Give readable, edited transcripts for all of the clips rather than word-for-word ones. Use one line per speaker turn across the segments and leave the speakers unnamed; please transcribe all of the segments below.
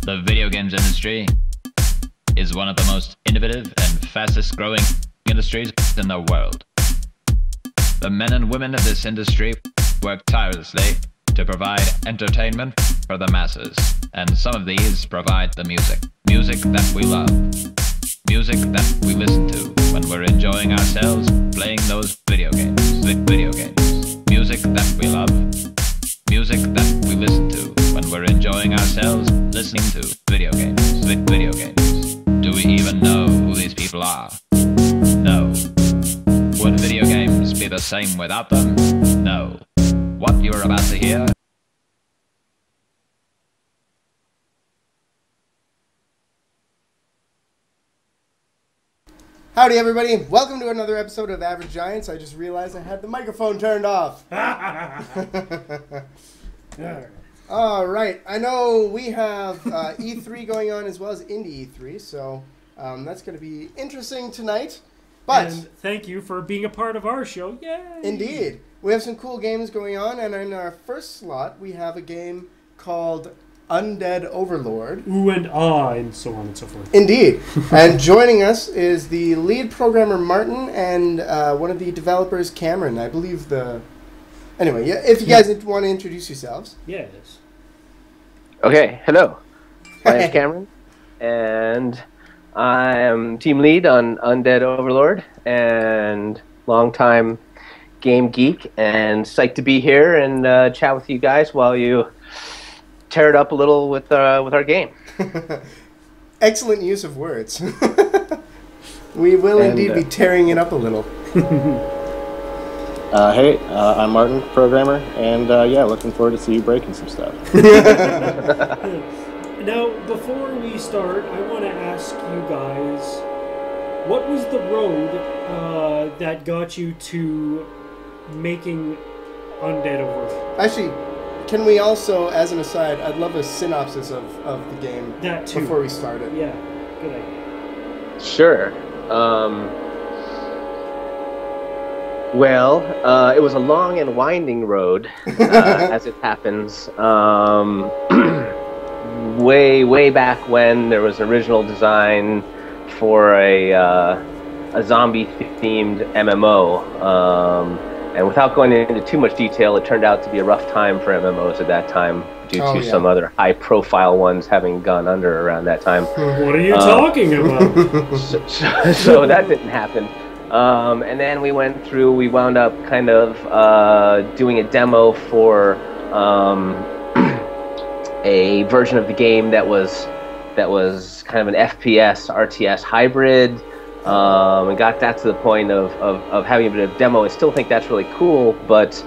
The video games industry is one of the most innovative and fastest growing industries in the world. The men and women of this industry work tirelessly to provide entertainment for the masses, and some of these provide the music. Music that we love. Music that we listen to when we're enjoying ourselves playing those video games. Video games. Music that we love. Music that we listen to when we're enjoying ourselves listening to video games. Video games. Do we even know who these people are? No. Would video games be the same without them? No. What you're about to hear
Howdy everybody, welcome to another episode of Average Giants. I just realized I had the microphone turned off. Alright, I know we have E3 going on as well as Indie E3, so that's going to be interesting tonight. But
and thank you for being a part of our show. Yay!
Indeed. We have some cool games going on, and in our first slot we have a game called Undead Overlord.
Ooh and ah, and so on and so forth.
Indeed. And joining us is the lead programmer, Martin, and one of the developers, Cameron. I believe the... Anyway, if you guys want to introduce yourselves.
Yes.
Okay, hello. My name's Cameron, and I'm team lead on Undead Overlord, and longtime game geek, and psyched to be here and chat with you guys while you tear it up a little with our game.
Excellent use of words. We will indeed be tearing it up a little.
Hey, I'm Martin, programmer, and yeah, looking forward to see you breaking some stuff.
Now, before we start, I want to ask you guys, what was the road that got you to making Undead Overlord?
Actually, can we also, as an aside, I'd love a synopsis of the game
That too.
before we start it.
Yeah, good idea.
Sure. Well, it was a long and winding road, as it happens. Way back when there was an original design for a zombie-themed MMO, and without going into too much detail, it turned out to be a rough time for MMOs at that time, due to some other high-profile ones having gone under around that time.
What are you talking about?
So that didn't happen. And then we wound up kind of doing a demo for a version of the game that was kind of an FPS RTS hybrid, and got that to the point of having a bit of demo. I still think that's really cool, but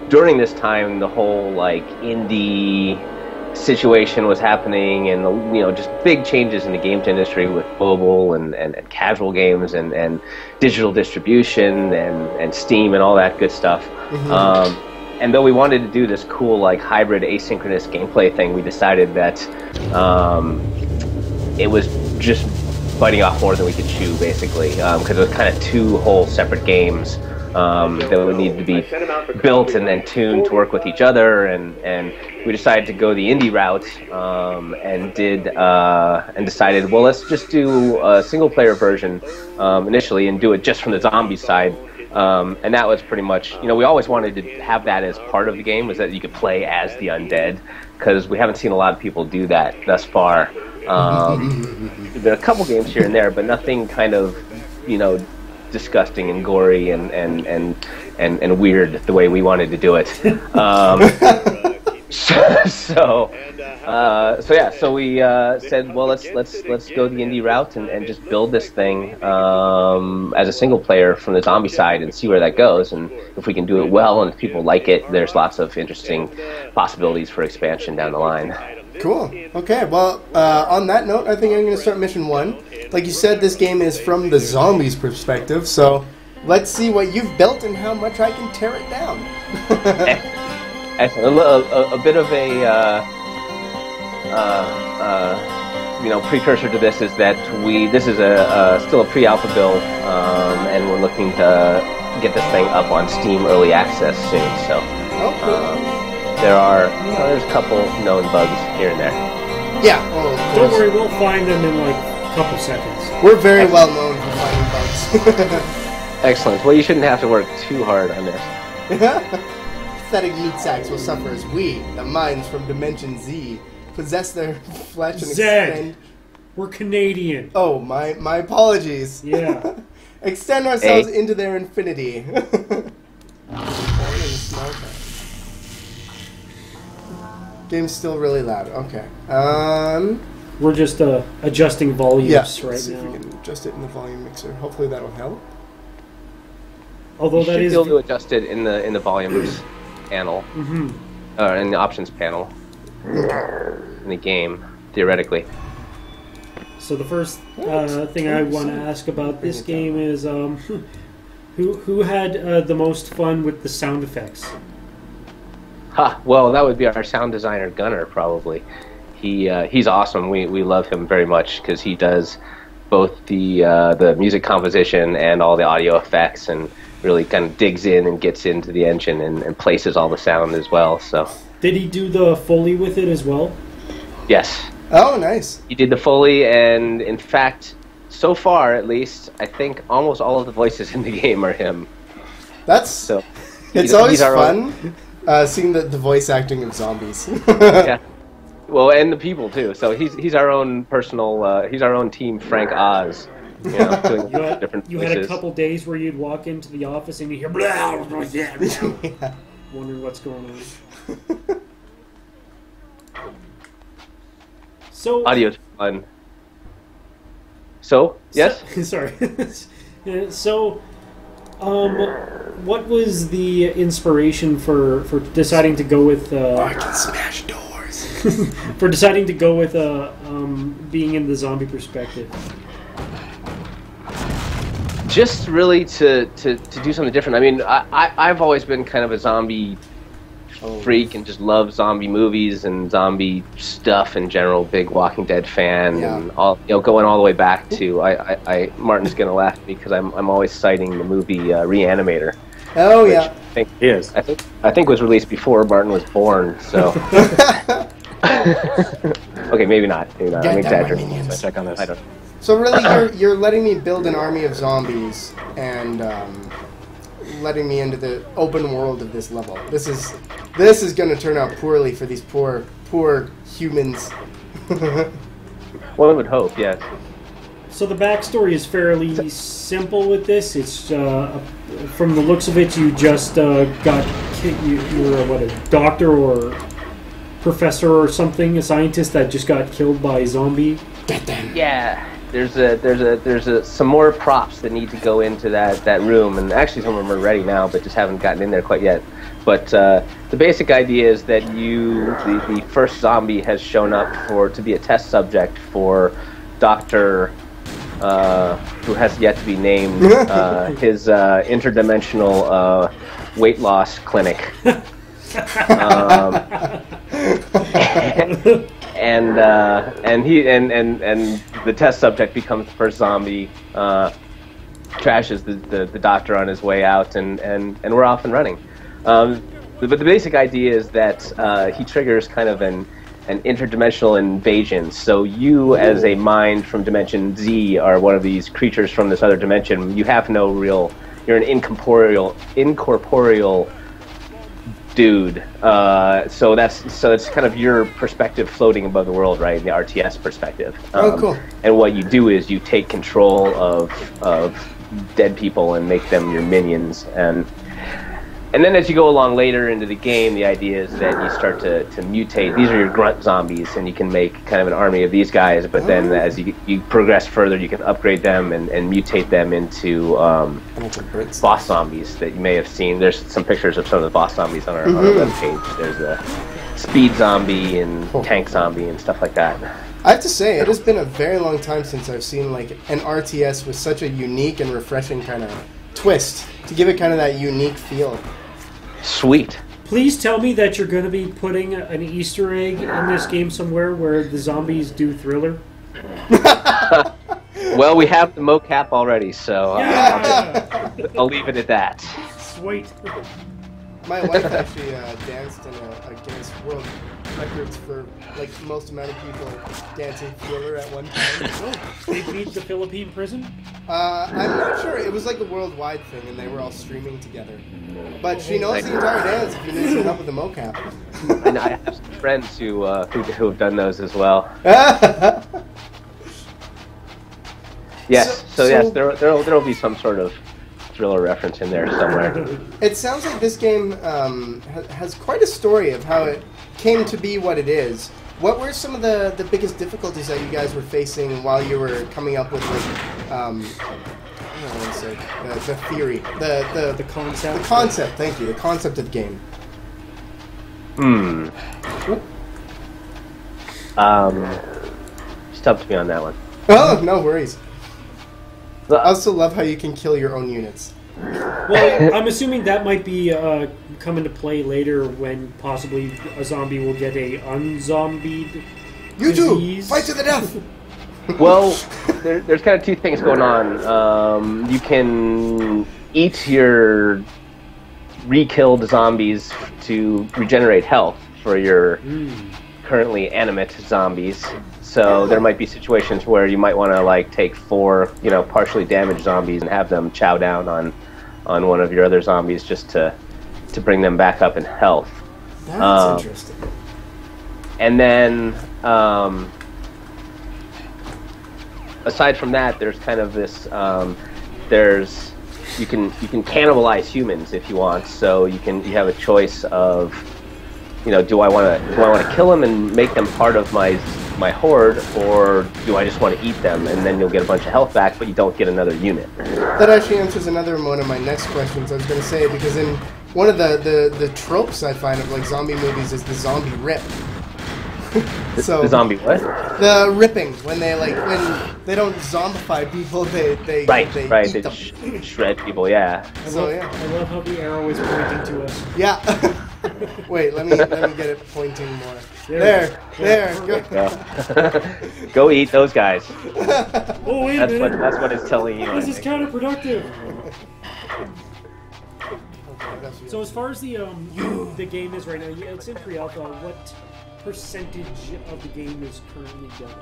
during this time the whole like indie situation was happening, and just big changes in the games industry with mobile and casual games and digital distribution and Steam and all that good stuff. Mm-hmm. And though we wanted to do this cool like hybrid asynchronous gameplay thing, we decided that it was just biting off more than we could chew, basically, because it was kind of two whole separate games that would need to be built and then tuned to work with each other, and we decided to go the indie route, and decided, well, let's just do a single player version initially and do it just from the zombie side, and that was pretty much, we always wanted to have that as part of the game, was that you could play as the undead, because we haven't seen a lot of people do that thus far. There's been a couple games here and there, but nothing kind of disgusting and gory and weird the way we wanted to do it. So we said, well, let's go the indie route and just build this thing as a single player from the zombie side and see where that goes. And if we can do it well and if people like it, there's lots of interesting possibilities for expansion down the line.
Cool. Okay, well, on that note, I think I'm going to start mission 1. Like you said, this game is from the zombies' perspective, so let's see what you've built and how much I can tear it down.
Excellent. A bit of a precursor to this is that this is still a pre-alpha build, and we're looking to get this thing up on Steam Early Access soon. So.
Oh, cool.
there's a couple known bugs here and there.
Yeah. Oh, of
Don't
course.
worry, we'll find them in like a couple seconds.
We're very well known for finding bugs.
Excellent. Well, you shouldn't have to work too hard on this.
Pathetic meat sacks will suffer as we, the minds from Dimension Z, possess their flesh and
Zed.
extend...
We're Canadian.
Oh, my apologies.
Yeah.
Extend ourselves into their infinity. Game's still really loud. Okay.
We're just adjusting volumes
Yeah.
right
Let's see if
now.
we can adjust it in the volume mixer. Hopefully that'll help.
Although
You
that
should
is
be able to adjust it in the volumes panel, or in the options panel in the game, theoretically.
so. The first thing I want to ask about this game is who had the most fun with the sound effects?
Ha! Well, that would be our sound designer Gunnar, probably. He's awesome. We love him very much because he does both the music composition and all the audio effects, and really kind of digs in and gets into the engine and places all the sound as well. So
Did he do the Foley with it as well?
yes,
Oh, nice.
he did the Foley, and in fact, so far at least, I think almost all of the voices in the game are him.
That's...
So
It's
he's
always
our
fun seeing the voice acting of zombies.
Yeah. Well, and the people too. So he's our own personal. He's our own team, Frank Oz. You know, doing different
You
voices.
had a couple days where you'd walk into the office and you hear blah, blah, blah, blah,
Yeah.
wondering what's going on. So
Audio's fun. So yes.
Sorry. So, what was the inspiration for deciding to go with
I can smash doors.
for deciding to go with being in the zombie perspective?
Just really to do something different. I mean, I've always been kind of a zombie freak and just love zombie movies and zombie stuff in general. Big Walking Dead fan,
Yeah.
and all going all the way back to Martin's gonna laugh at me because I'm always citing the movie Reanimator.
Oh, yeah.
I think was released before Martin was born. So okay, maybe not. I'm
Get them,
exaggerating.
minions.
But check on this. I don't.
So really, you're letting me build an army of zombies and letting me into the open world of this level. This is going to turn out poorly for these poor humans.
One would hope, yes.
So the backstory is fairly simple with this. It's from the looks of it, you just got you're a doctor or professor or something, a scientist that just got killed by a zombie.
Get them.
Yeah. There's some more props that need to go into that room, and actually some of them are ready now, but just haven't gotten in there quite yet. But the basic idea is that the first zombie has shown up to be a test subject for Dr. Who has yet to be named, his interdimensional weight loss clinic. And the test subject becomes the first zombie, trashes the doctor on his way out, and we're off and running. But the basic idea is that he triggers kind of an interdimensional invasion. So you, as a mind from Dimension Z, are one of these creatures from this other dimension. You have no real. You're an incorporeal dude. So it's kind of your perspective floating above the world, right? The RTS perspective.
Oh, cool.
And what you do is you take control of dead people and make them your minions, and then as you go along later into the game, the idea is that you start to mutate. These are your grunt zombies, and you can make kind of an army of these guys, but then as you progress further, you can upgrade them and mutate them into boss zombies that you may have seen. There's some pictures of some of the boss zombies on our webpage. There's a speed zombie and tank zombie and stuff like that.
I have to say, it has been a very long time since I've seen like an RTS with such a unique and refreshing kind of twist to give it kind of that unique feel.
Sweet.
Please tell me that you're going to be putting an Easter egg in this game somewhere where the zombies do Thriller.
Well, we have the mocap already, so
Yeah!
I'll leave it at that.
Sweet.
My wife actually danced in a Guinness World Records for like most amount of people dancing Thriller at one time.
Oh, they beat the Philippine prison?
I'm not sure. It was like a worldwide thing, and they were all streaming together. But she knows the entire dance if you need some help with the mocap.
And I have some friends who have done those as well. Yes. So yes, there'll be some sort of Thriller reference in there somewhere.
It sounds like this game has quite a story of how it came to be what it is. What were some of the biggest difficulties that you guys were facing while you were coming up with like, I don't want to say the theory, the
concept?
The concept. Thank you. The concept of the game.
Stumped me on that one.
Oh, no worries. I also love how you can kill your own units.
Well, I'm assuming that might be come into play later when possibly a zombie will get a unzombied
You
disease.
two, fight to the death!
Well, there's kind of two things going on. You can eat your re-killed zombies to regenerate health for your currently animate zombies. So there might be situations where you might want to like take 4, partially damaged zombies and have them chow down on one of your other zombies just to bring them back up in health.
That's interesting.
And then aside from that, there's kind of this you can cannibalize humans if you want. So you have a choice of do I want to kill them and make them part of my horde, or do I just want to eat them and then you'll get a bunch of health back, but you don't get another unit?
That actually answers another one of my next questions. I was going to say, because in one of the tropes I find of like zombie movies is the zombie rip. So
the zombie what?
The ripping, when they don't zombify people, they eat them.
Shred people, yeah.
I love how the arrow is pointing to us.
Yeah. Wait, let me get it pointing more. There, go.
Go eat those guys.
Oh, wait a minute.
That's what it's telling you.
This is counterproductive. So as far as the game is right now, it's in pre-alpha. What percentage of the game is currently done?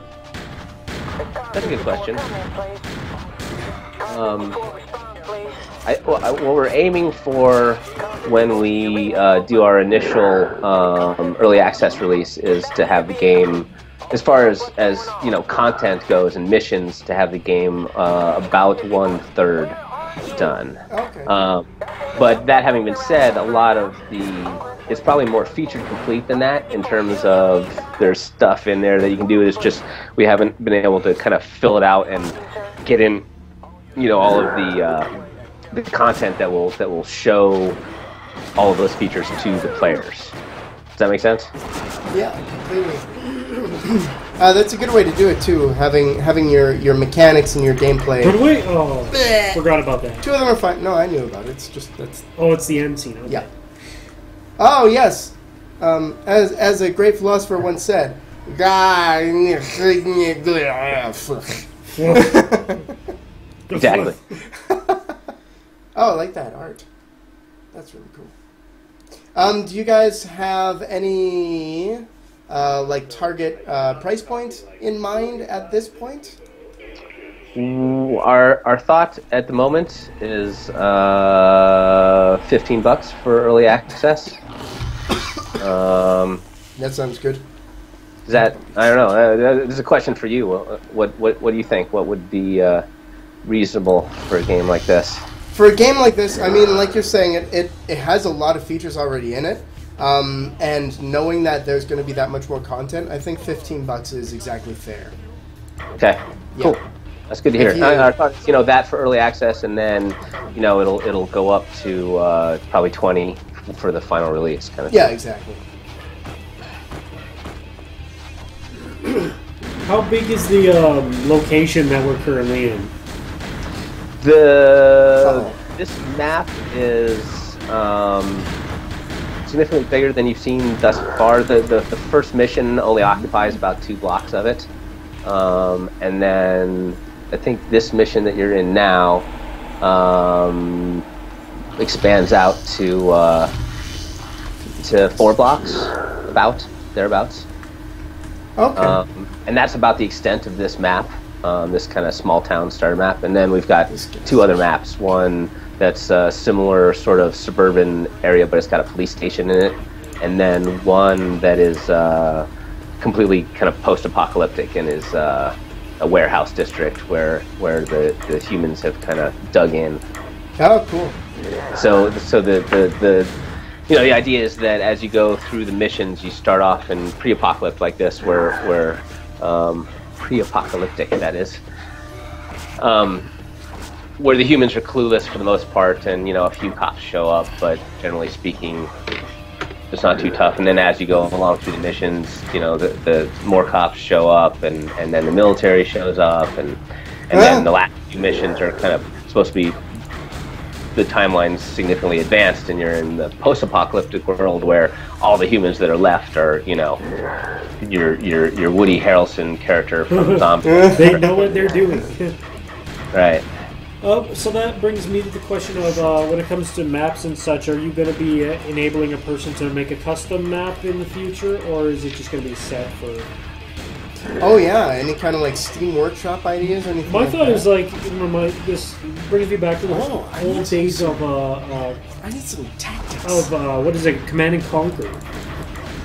That's a good question. What we're aiming for when we do our initial early access release is to have the game, as far as content goes and missions, to have the game about 1/3 done.
Okay.
But that having been said, a lot of it's probably more feature complete than that in terms of there's stuff in there that you can do. It's just we haven't been able to kind of fill it out and get in, all of the content that will show all of those features to the players. Does that make sense?
Yeah, completely. That's a good way to do it too. Having your mechanics and your gameplay.
Good way. Oh, forgot about that.
2 of them are fine. No, I knew about it. It's just that's.
Oh, it's the end scene. Okay.
Yeah. Oh yes. As a great philosopher once said,
Exactly.
Oh, I like that art. That's really cool. Do you guys have any target price point in mind at this point?
Our thought at the moment is $15 for early access.
That sounds good.
Is that, I don't know. This is a question for you. What do you think? What would be reasonable for a game like this?
For a game like this, I mean, like you're saying, it has a lot of features already in it. And knowing that there's going to be that much more content, I think $15 is exactly fair.
Okay, cool. That's good to hear. I thought, that for early access, and then, it'll go up to probably 20 for the final release kind of thing.
Yeah, exactly.
How big is the location that we're currently in?
This map is significantly bigger than you've seen thus far. The first mission only occupies about 2 blocks of it, and then I think this mission that you're in now expands out to to 4 blocks, about thereabouts.
Okay.
And that's about the extent of this map, this kind of small town starter map. And then we've got 2 other maps. One that's a similar sort of suburban area, but it's got a police station in it. And then one that is completely kind of post-apocalyptic and is a warehouse district where the humans have kind of dug in.
Oh, cool.
So the the idea is that as you go through the missions, you start off in pre-apocalypse like this, where pre-apocalyptic that is, where the humans are clueless for the most part, and a few cops show up, but generally speaking, it's not too tough. And then as you go along through the missions, the more cops show up, and then the military shows up, and then the last few missions are kind of supposed to be the timeline's significantly advanced, and you're in the post-apocalyptic world where all the humans that are left are, your Woody Harrelson character from Zombie.
They know what they're doing.
Right.
So that brings me to the question of when it comes to maps and such, are you going to be enabling a person to make a custom map in the future, or is it just going to be set for...
Oh yeah, any kind of like Steam Workshop ideas or anything?
My
like
thought
that?
is this brings me back to the old days of
I need some tactics.
what is it, Command and Conquer.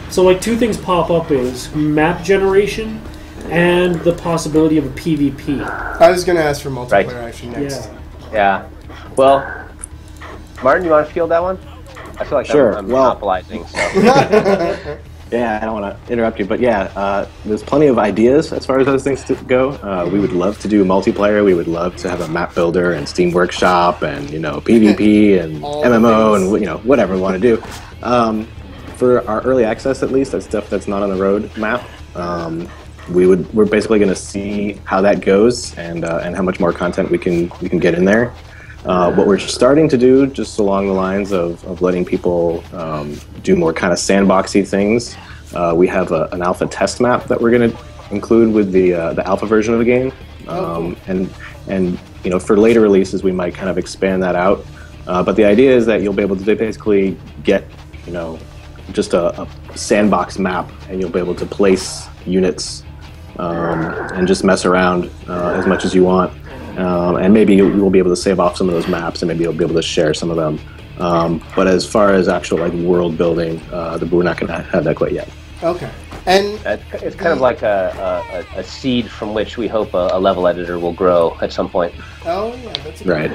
So like 2 things pop up is map generation and the possibility of a PvP.
I was gonna ask for multiplayer
Right.
actually next.
Yeah. Well, Martin, you want to field that one? I feel like
Sure.
I'm
Well-
monopolizing. So.
Yeah, I don't want to interrupt you, but yeah, there's plenty of ideas as far as those things go. We would love to do multiplayer. We would love to have a map builder and Steam Workshop and PvP and
All
MMO
things.
and whatever we want to do. For our early access, at least, that's stuff that's not on the road map. We're basically going to see how that goes and how much more content we can get in there. What we're starting to do, just along the lines of letting people do more kind of sandboxy things, we have an alpha test map that we're going to include with the alpha version of the game, and for later releases we might kind of expand that out. But the idea is that you'll be able to basically get just a sandbox map, and you'll be able to place units and just mess around as much as you want. And maybe you will be able to save off some of those maps, and maybe you'll be able to share some of them. But as far as actual world building, we're not going to have that quite yet.
Okay. And
It's kind of like a seed from which we hope a level editor will grow at some point.
oh yeah, that's
Right.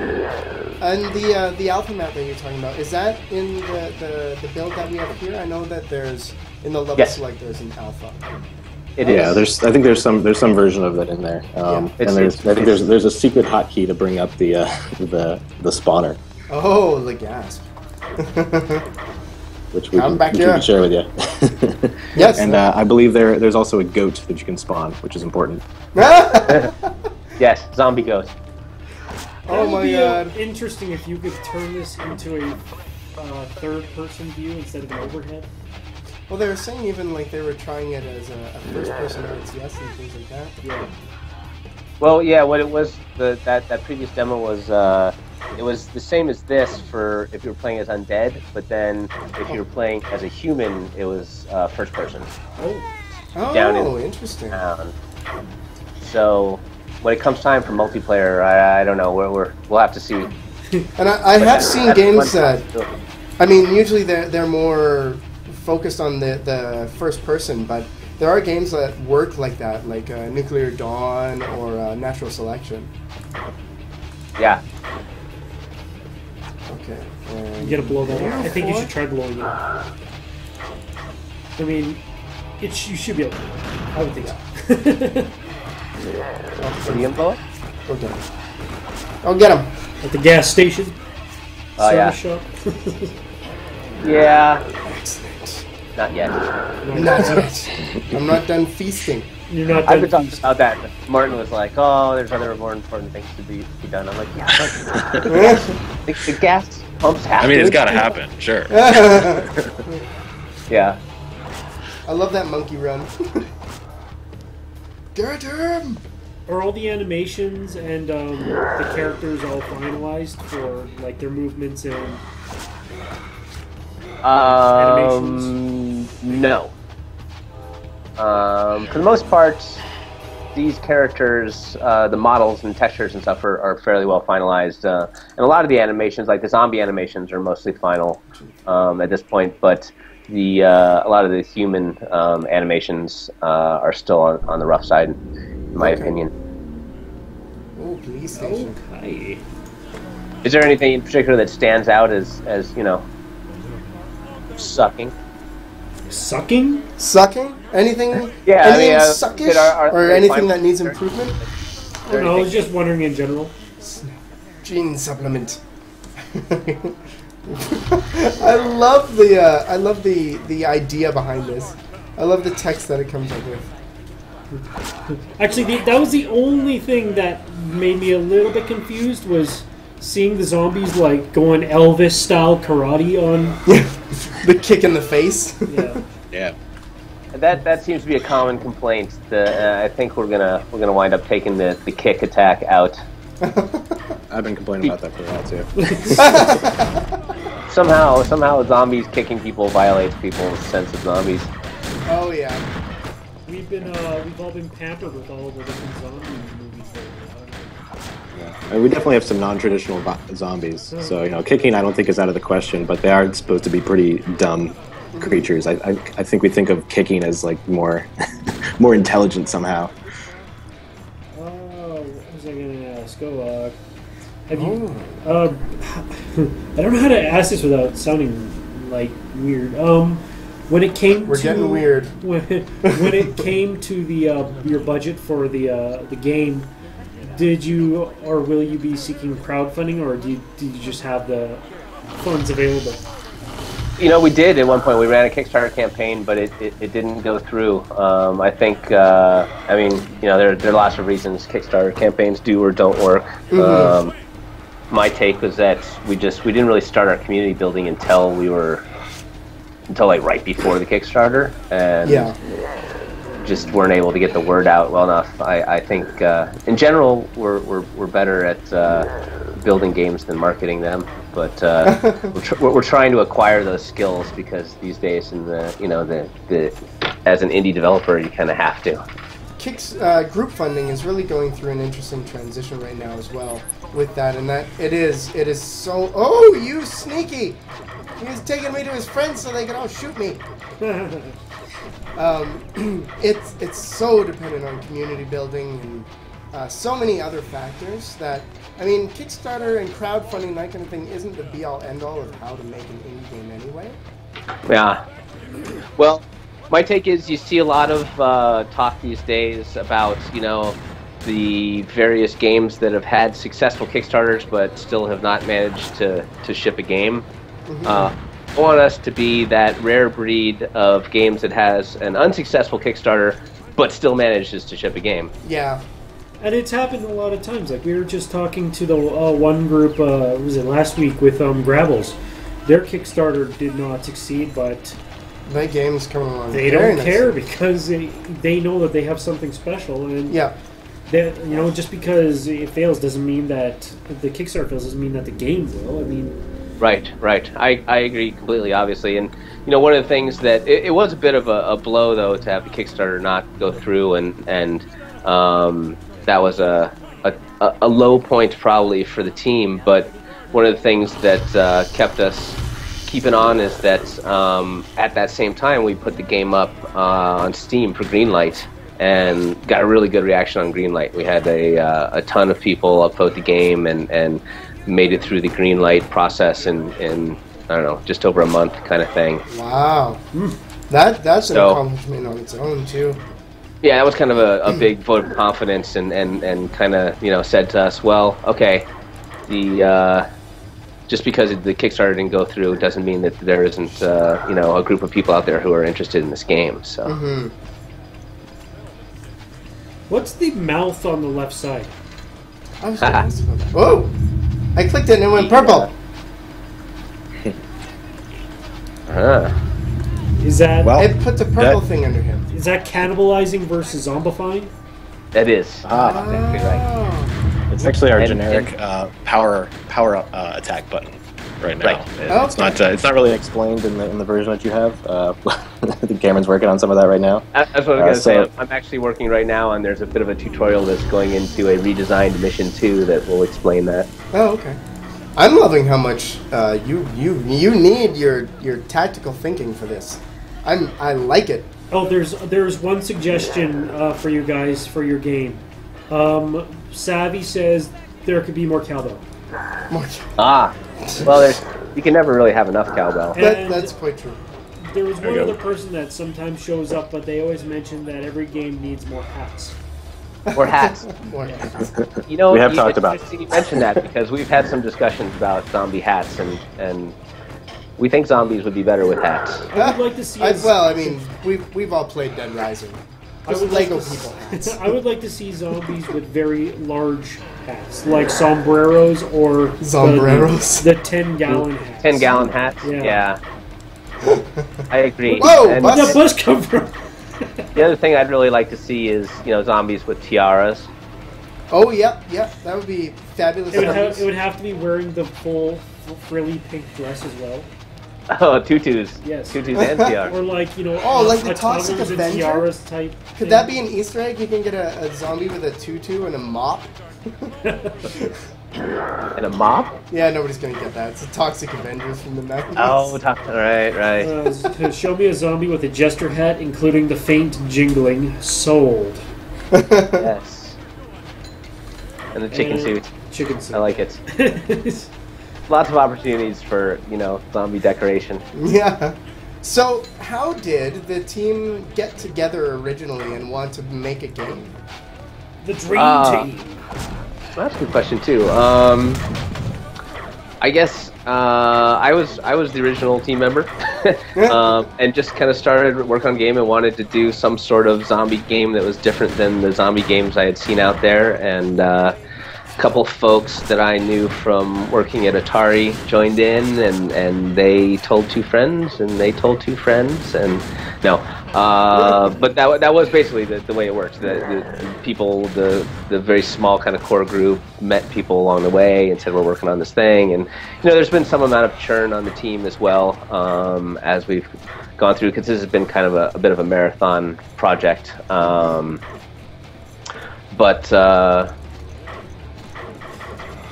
And the alpha map that you're talking about, is that in the build that we have here? I know that there's in the level
Yes.
select there's an alpha.
It
Yeah,
is.
I think there's some version of it in there, and there's a secret hotkey to bring up the spawner,
Oh, the gasp.
which we
I'm back
can
here.
share with you.
Yes.
And I believe there's also a goat that you can spawn, which is important.
Yes, zombie goat.
That
Oh
would
my
be
god.
interesting if you could turn this into a third-person view instead of an overhead.
Well, they were saying even like they were trying it as a first-person RTS and things like that.
Yeah.
Well, yeah, what it was, that previous demo was, it was the same as this for if you were playing as Undead, but then if you were playing as a human, it was first person.
Oh,
Down in
interesting.
So when it comes time for multiplayer, I don't know, we'll have to see.
And I have seen
That's
games
one
that,
possibility.
I mean, usually they're more focused on the first person, but there are games that work like that, like Nuclear Dawn or Natural Selection.
Yeah.
Okay.
You gotta blow that up. I think you should try blowing it up. I mean, you should be able to. I would think so.
What do you blow it?
Go get him. Oh, get him.
At the gas station.
Oh, yeah.
Service shop.
Yeah.
Excellent.
Not yet.
Not yet. I'm not done feasting.
You're not
I've been
done.
talking about that. Martin was like, "Oh, there's other more important things to be done." I'm like, "Yeah, but the gas pumps have
I mean,
to."
it's got to happen, sure.
Yeah.
I love that monkey run. Get him!
Are all the animations and the characters all finalized for like their movements and Animations?
No. For the most part, these characters, the models and textures and stuff are fairly well finalized. And a lot of the animations, like the zombie animations, are mostly final at this point. But a lot of the human animations are still on the rough side, in my opinion.
Oh, police station.
Okay.
Is there anything in particular that stands out as sucking?
Sucking?
Sucking? Anything?
Yeah,
anything
I mean,
suckish?
are
Or
they
anything
fine?
that needs improvement?
Oh, no, I was just wondering in general.
Gene supplement. I love the idea behind this. I love the text that it comes up with.
Actually, that was the only thing that made me a little bit confused, was seeing the zombies like going Elvis-style karate on.
The kick in the face.
Yeah.
Yeah.
That seems to be a common complaint. I think we're gonna wind up taking the kick attack out.
I've been complaining about that for a while too.
Somehow zombies kicking people violates people's sense of zombies.
Oh yeah.
We've all been pampered with all the different zombie movies that
Yeah. We definitely have some non-traditional zombies. So kicking I don't think is out of the question, but they are supposed to be pretty dumb creatures. I think we think of kicking as like more intelligent somehow.
what was I gonna ask? Have you? I don't know how to ask this without sounding like weird. When it came
We're getting weird.
When it came to the your budget for the game, did you or will you be seeking crowdfunding, or did you just have the funds available?
We did at one point. We ran a Kickstarter campaign, but it didn't go through. I think, there are lots of reasons Kickstarter campaigns do or don't work.
Mm-hmm.
My take was that we didn't really start our community building until like right before the Kickstarter, and just weren't able to get the word out well enough. I think in general we're better at building games than marketing them, but we're trying to acquire those skills, because these days in the as an indie developer you kind of have to.
Group funding is really going through an interesting transition right now as well with that, and that it is so. Oh, you sneaky! He was taking me to his friends so they could all shoot me. It's so dependent on community building and so many other factors that, I mean, Kickstarter and crowdfunding, that kind of thing, isn't the be-all, end-all of how to make an indie game anyway.
Yeah. Well, my take is you see a lot of talk these days about, the various games that have had successful Kickstarters but still have not managed to ship a game. Mm-hmm. I want us to be that rare breed of games that has an unsuccessful Kickstarter but still manages to ship a game.
Yeah.
And it's happened a lot of times. Like, we were just talking to the one group, was it last week, with Grabbles. Their Kickstarter did not succeed, but
that game's coming along.
They don't care because they know that they have something special, and just because it fails doesn't mean that the Kickstarter fails doesn't mean that the game will. I mean,
right. I agree completely, obviously, and one of the things that it was a bit of a blow though to have the Kickstarter not go through, and that was a low point probably for the team. But one of the things that kept us keeping on is that at that same time we put the game up on Steam for Greenlight and got a really good reaction on Greenlight. We had a ton of people upvote the game and made it through the Greenlight process in I don't know, just over a month kind of thing.
Wow. That's an accomplishment on its own too.
Yeah, that was kind of a big vote of confidence, and kind of said to us, well, okay, just because the Kickstarter didn't go through doesn't mean that there isn't a group of people out there who are interested in this game. So.
Mm-hmm.
What's the mouth on the left side?
I was going to ask about that. Whoa! I clicked it and it went purple.
Is that?
Well, it put the purple thing under him.
Is that cannibalizing versus zombifying?
That is.
Right. It's actually our generic power attack button. right now.
Right.
It's not really explained in the version that you have. I think Cameron's working on some of that right now.
That's what I was going to say. I'm actually working right now, and there's a bit of a tutorial that's going into a redesigned mission 2 that will explain that.
Oh, okay. I'm loving how much you need your tactical thinking for this. I like it.
Oh, there's one suggestion for you guys for your game. Savvy says there could be more cowbell.
Well, you can never really have enough cowbell.
That's quite true.
There was one other person that sometimes shows up, but they always mention that every game needs more hats.
Or hats.
More hats.
You know,
We have talked about
you mentioned that because we've had some discussions about zombie hats, and we think zombies would be better with hats.
I would like to see.
Well, I mean, we've all played Dead Rising. Just Lego people hats.
I would like to see zombies with very large hats, like sombreros or the 10-gallon hats.
10-gallon hats? Yeah. I agree.
Whoa,
And
Where'd that bus come from?
the other thing I'd really like to see is, zombies with tiaras.
Oh, yep. That would be fabulous.
It would have to be wearing the full frilly pink dress as well.
Oh, tutus.
Yes.
Tutus and tiaras.
Or like,
like the
a
Toxic
tunnels and
Avenger?
tiaras type.
Could that be an Easter egg? You can get a zombie with a tutu and a mop.
And a mop?
Yeah, nobody's gonna get that. It's a Toxic Avengers from the 90s.
Oh, right.
Show me a zombie with a jester hat, including the faint jingling. Sold.
Yes. And the chicken suit.
Chicken suit.
I like it. Lots of opportunities for, zombie decoration.
Yeah. So, how did the team get together originally and want to make a game?
The dream team.
Well, that's a good question too. I guess I was the original team member, and just kind of started work on game and wanted to do some sort of zombie game that was different than the zombie games I had seen out there. And a couple folks that I knew from working at Atari joined in, and they told two friends, and they told two friends, and but that was basically the way it worked. The people, the very small kind of core group met people along the way and said we're working on this thing, and there's been some amount of churn on the team as well as we've gone through, because this has been kind of a bit of a marathon project. But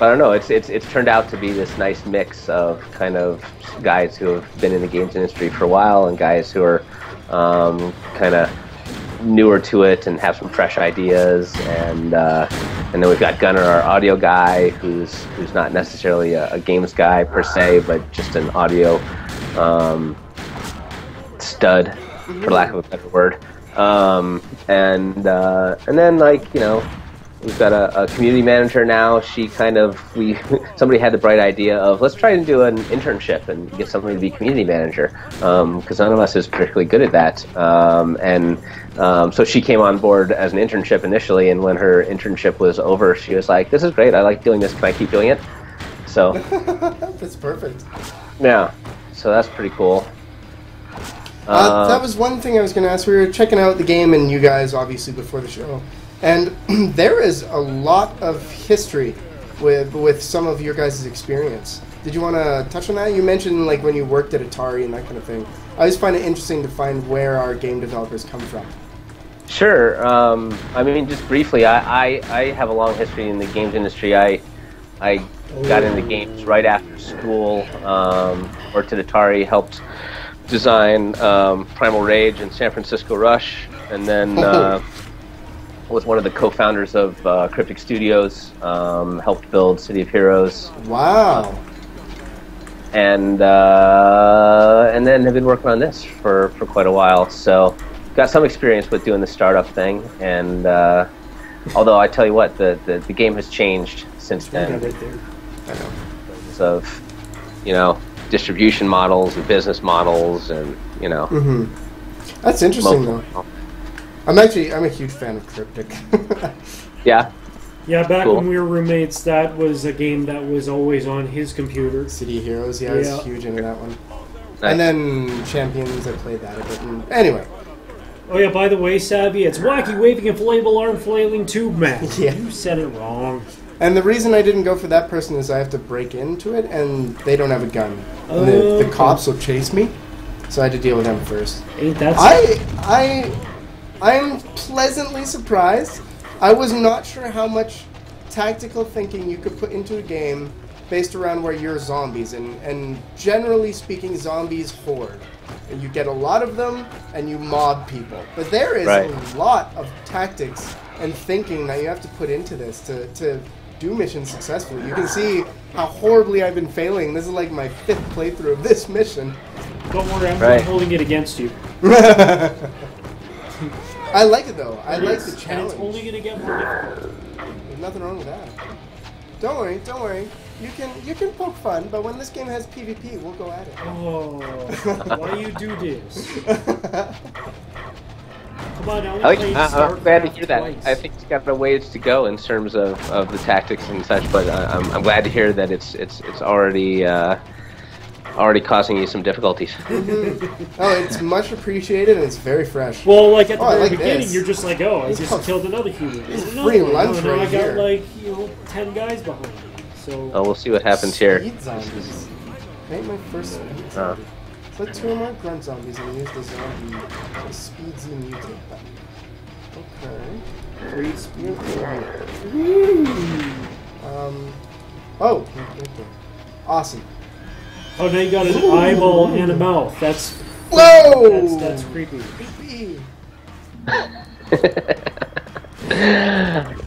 I don't know. It's turned out to be this nice mix of kind of guys who have been in the games industry for a while and guys who are kind of newer to it and have some fresh ideas. And then we've got Gunnar, our audio guy, who's not necessarily a games guy per se, but just an audio stud, for lack of a better word. And then we've got a community manager now. Somebody had the bright idea of, let's try and do an internship and get somebody to be community manager, because none of us is particularly good at that. So she came on board as an internship initially, and when her internship was over, she was like, this is great, I like doing this, can I keep doing it? So
that's perfect.
Yeah, so that's pretty cool.
That was one thing I was going to ask. We were checking out the game and you guys, obviously, before the show. And there is a lot of history with some of your guys' experience. Did you want to touch on that? You mentioned like when you worked at Atari and that kind of thing. I always find it interesting to find where our game developers come from. Sure.
I mean, just briefly, I have a long history in the games industry. I got into games right after school, worked at Atari, helped design Primal Rage and San Francisco Rush, and then was one of the co-founders of Cryptic Studios, helped build City of Heroes.
Wow.
And then have been working on this for quite a while, so got some experience with doing the startup thing. And although I tell you what, the game has changed since then.
Right there. I know.
Because of distribution models and business models, and
Mm-hmm. That's interesting though. I'm a huge fan of Cryptic.
Yeah.
Yeah, back
Cool.
when we were roommates, that was a game that was always on his computer.
City of Heroes, I was huge into that one.
Nice.
And then Champions, I played that a bit. And anyway.
Oh yeah, by the way, Savvy, it's wacky waving inflatable arm flailing tube man.
Yeah.
You said it wrong.
And the reason I didn't go for that person is I have to break into it, and they don't have a gun. And the cops will chase me, so I had to deal with them first.
Ain't that
I'm pleasantly surprised. I was not sure how much tactical thinking you could put into a game based around where you're zombies, and generally speaking, zombies horde. And you get a lot of them, and you mob people. But there is a lot of tactics and thinking that you have to put into this to do missions successfully. You can see how horribly I've been failing. This is like my 5th playthrough of this mission.
Don't worry, I'm not holding it against you.
I like it though. I like the challenge.
And it's only gonna get more difficult.
There's nothing wrong with that. Don't worry. You can poke fun, but when this game has PvP, we'll go at it.
Oh, why you do this? Come on,
I'm glad to hear that.
Twice.
I think it's got a ways to go in terms of the tactics and such, but I'm glad to hear that it's already already causing you some difficulties.
Oh, it's much appreciated and it's very fresh.
Well, like at the very
like
beginning,
this.
you're just like, oh, I just killed another human.
Free lunch
now
right
I got
here.
like 10 guys behind me. So
Oh, we'll see what happens here.
Speed zombies. Ain't my first speed zombie. Let 2 or more grunt zombies and use the zombie speed Z mutate button. Okay.
free speed.
Oh, okay. Awesome.
Oh, now you got an eyeball and a mouth. That's
Whoa!
That's creepy.
Creepy.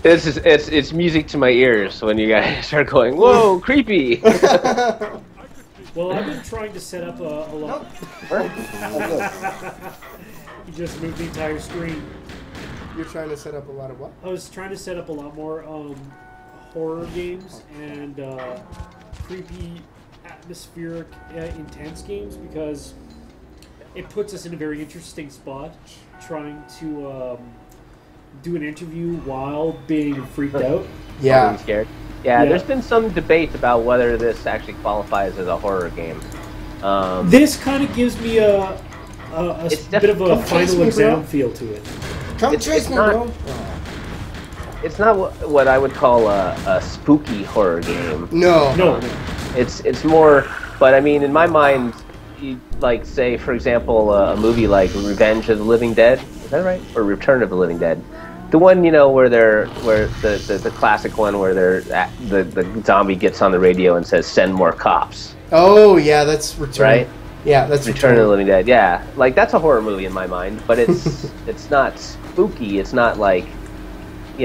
It's music to my ears when you guys start going, whoa, creepy.
Well, I've been trying to set up a lot. You just moved the entire screen.
You're trying to set up a lot of what?
I was trying to set up a lot more horror games and creepy, atmospheric, intense games because it puts us in a very interesting spot trying to do an interview while being freaked out.
Yeah.
Being scared. Yeah, there's been some debate about whether this actually qualifies as a horror game.
This kind of gives me a bit of a final exam feel to it.
Come chase me, bro.
It's not what I would call a spooky horror game.
No.
It's more, but I mean, in my mind, like say for example, a movie like Revenge of the Living Dead. Is that right? Or Return of the Living Dead. The one, where the classic one where the zombie gets on the radio and says, "Send more cops."
Oh yeah, that's Return.
Right?
Yeah, that's
Return of the Living Dead. Yeah, like that's a horror movie in my mind, but it's it's not spooky. It's not like, I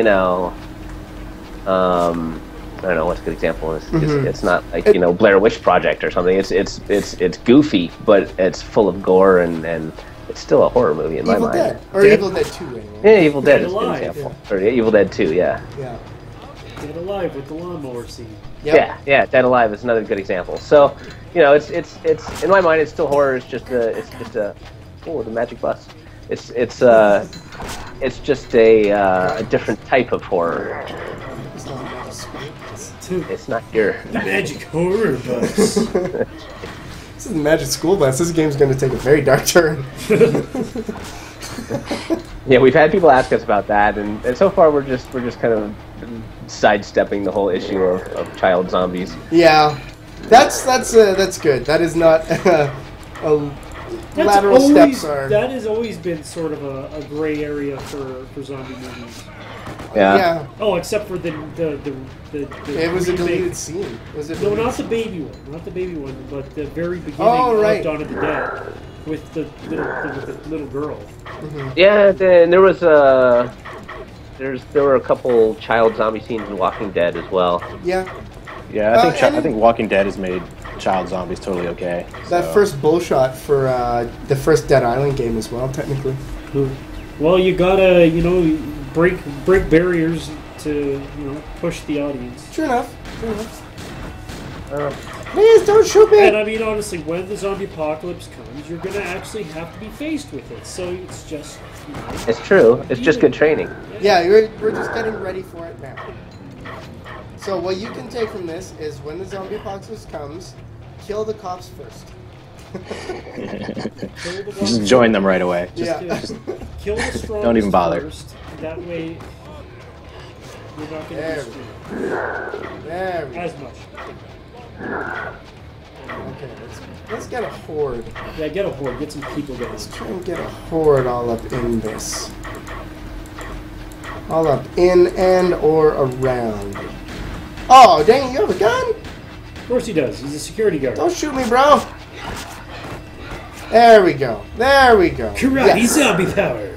don't know what's a good example. It's not like Blair Witch Project or something. It's goofy, but it's full of gore and it's still a horror movie in my mind.
Dead. Or Evil Dead 2 anyway.
Yeah, Evil Dead is a good
Alive.
example. Or Evil Dead 2, yeah.
Yeah.
Dead Alive with the lawnmower scene.
Yep.
Yeah, Dead Alive is another good example. So, it's in my mind it's still horror. It's just the magic bus. It's just a different type of horror. It's not your
magic horror bus.
This is the Magic School Bus. This game's going to take a very dark turn.
Yeah, we've had people ask us about that, and so far we're just kind of sidestepping the whole issue of child zombies.
Yeah, that's good. That is not lateral steps are.
That has always been sort of a gray area for zombie movies.
Yeah.
Oh, except for the
it was a deleted scene.
No, not the baby one, but the very beginning of Dawn of the Dead with the little girl.
Mm-hmm.
Yeah, and there were a couple child zombie scenes in Walking Dead as well.
Yeah.
Yeah, I think Walking Dead has made child zombies totally okay.
That first bullshot for the first Dead Island game as well, technically.
Well, you gotta break barriers to push the audience.
True enough. Please don't shoot me.
And I mean, honestly, when the zombie apocalypse comes, you're gonna actually have to be faced with it. So it's just.
It's true. It's just good training.
Yeah, we're just getting ready for it now. So what you can take from this is when the zombie apocalypse comes, kill the cops first.
Just join them right away.
Just kill the strongest
don't even bother.
first. That way, You're not going
There
to
we
be
go. There we go.
as much.
Okay, let's get a horde.
Yeah, get a horde. Get some people going.
Let's try and get a horde all up in this. All up in and or around. Oh, dang it, you have a gun?
Of course he does. He's a security guard.
Don't shoot me, bro. There we go. There we go.
Karate
Yes.
zombie power.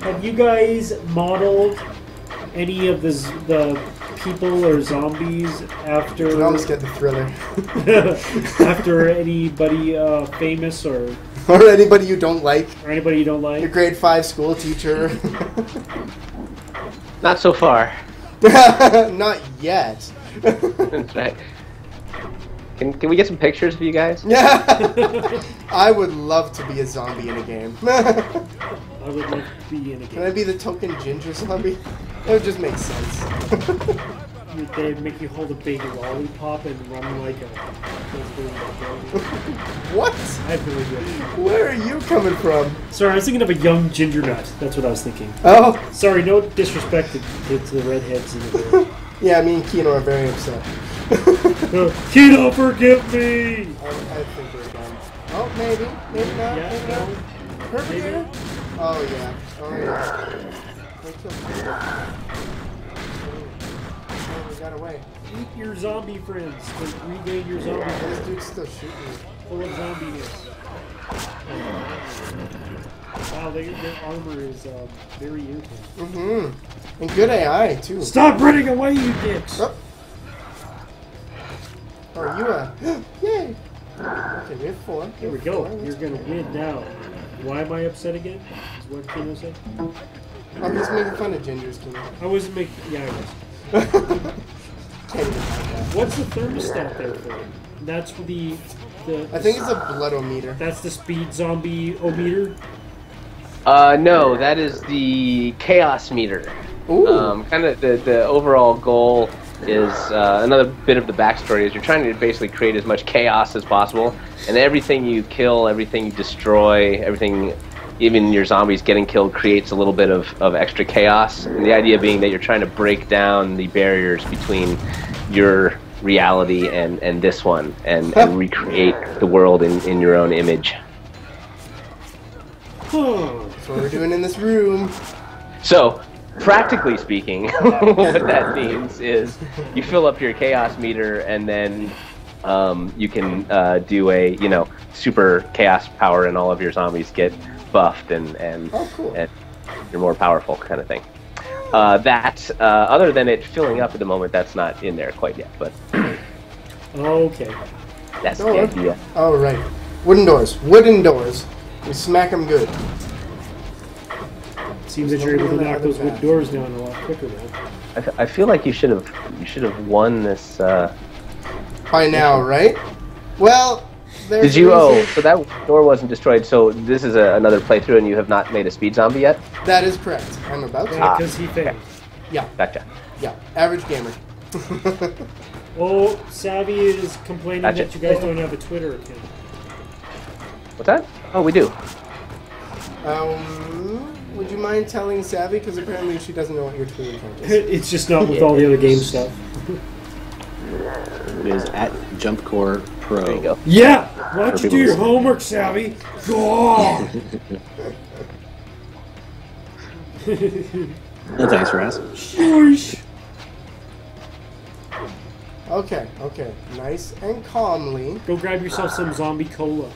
Have you guys modeled any of the people or zombies after?
You can almost get the thriller.
After anybody famous or
Or anybody you don't like.
anybody you don't
Your
like?
grade 5 school teacher.
Not so far.
Not yet.
That's right. Can we get some pictures of you guys?
Yeah. I would love to be a zombie in a game.
I would love to be in a
Can I
game.
be the token ginger zombie? It would just make sense.
They'd make you hold a big lollipop and run like a.
What?
I have no idea.
Where are you coming from?
Sorry, I was thinking of a young ginger nut. That's what I was thinking.
Oh,
Sorry, no disrespect to the redheads in the world.
yeah, me and Kino are very upset.
Kino, forgive me!
I think we're done. Oh, maybe. Maybe not.
Yeah,
maybe
no.
not. Perfect.
Maybe.
Oh, yeah. Oh, yeah. They killed Peter. Oh, we got away.
Eat your zombie friends to regain your zombie
This
friends
dude's still shooting me.
full of zombiness. Wow, their armor is very irritating.
Mm-hmm. And good AI, too.
Stop running away, you dicks!
Oh. Oh, you yay! Okay, we have 4.
Here we go. You're gonna win now. Why am I upset again? Is what Kino said.
I'm just making fun of gingers, Kino.
I wasn't making. Yeah, I was.
Can't even hide that.
What's the thermostat there for? That's for the.
I think it's a bloodometer.
That's the speed zombie o-meter.
No, that is the chaos meter.
Ooh.
Kind of the overall goal is another bit of the backstory is you're trying to basically create as much chaos as possible, and everything you kill, everything you destroy, everything, even your zombies getting killed, creates a little bit of extra chaos. And the idea being that you're trying to break down the barriers between your reality and this one, and recreate the world in your own image.
That's what we're doing in this room.
So, practically speaking, what that means is you fill up your chaos meter, and then you can do a super chaos power, and all of your zombies get buffed, and
Oh, cool.
and you're more powerful, kind of thing. Other than it filling up at the moment, that's not in there quite yet, but
Okay.
that's
Oh,
the idea.
Oh, right. Wooden doors. Wooden doors. We smack them good.
Seems that you're able to knock those wood doors down a lot quicker now.
I feel like you should have won this.
By now, right? Well, there's
Did you?
a
Oh,
reason-
so that door wasn't destroyed. So this is another playthrough, and you have not made a speed zombie yet.
That is correct. I'm about to.
Because he failed.
Yeah.
Gotcha.
Yeah. Average gamer.
Oh, Savvy is complaining
Gotcha.
that you guys don't have a Twitter account.
What's that? Oh, we do.
Would you mind telling Savvy? Because apparently she doesn't know what your Twitter account is.
It's just not with all the other game stuff.
It is at JumpCore Pro.
There you go.
Yeah! Why don't you
For
do
people
your
listening.
homework, Savvy? God!
No, thanks for asking.
Shush!
Okay. Okay. Nice and calmly.
Go grab yourself some zombie cola.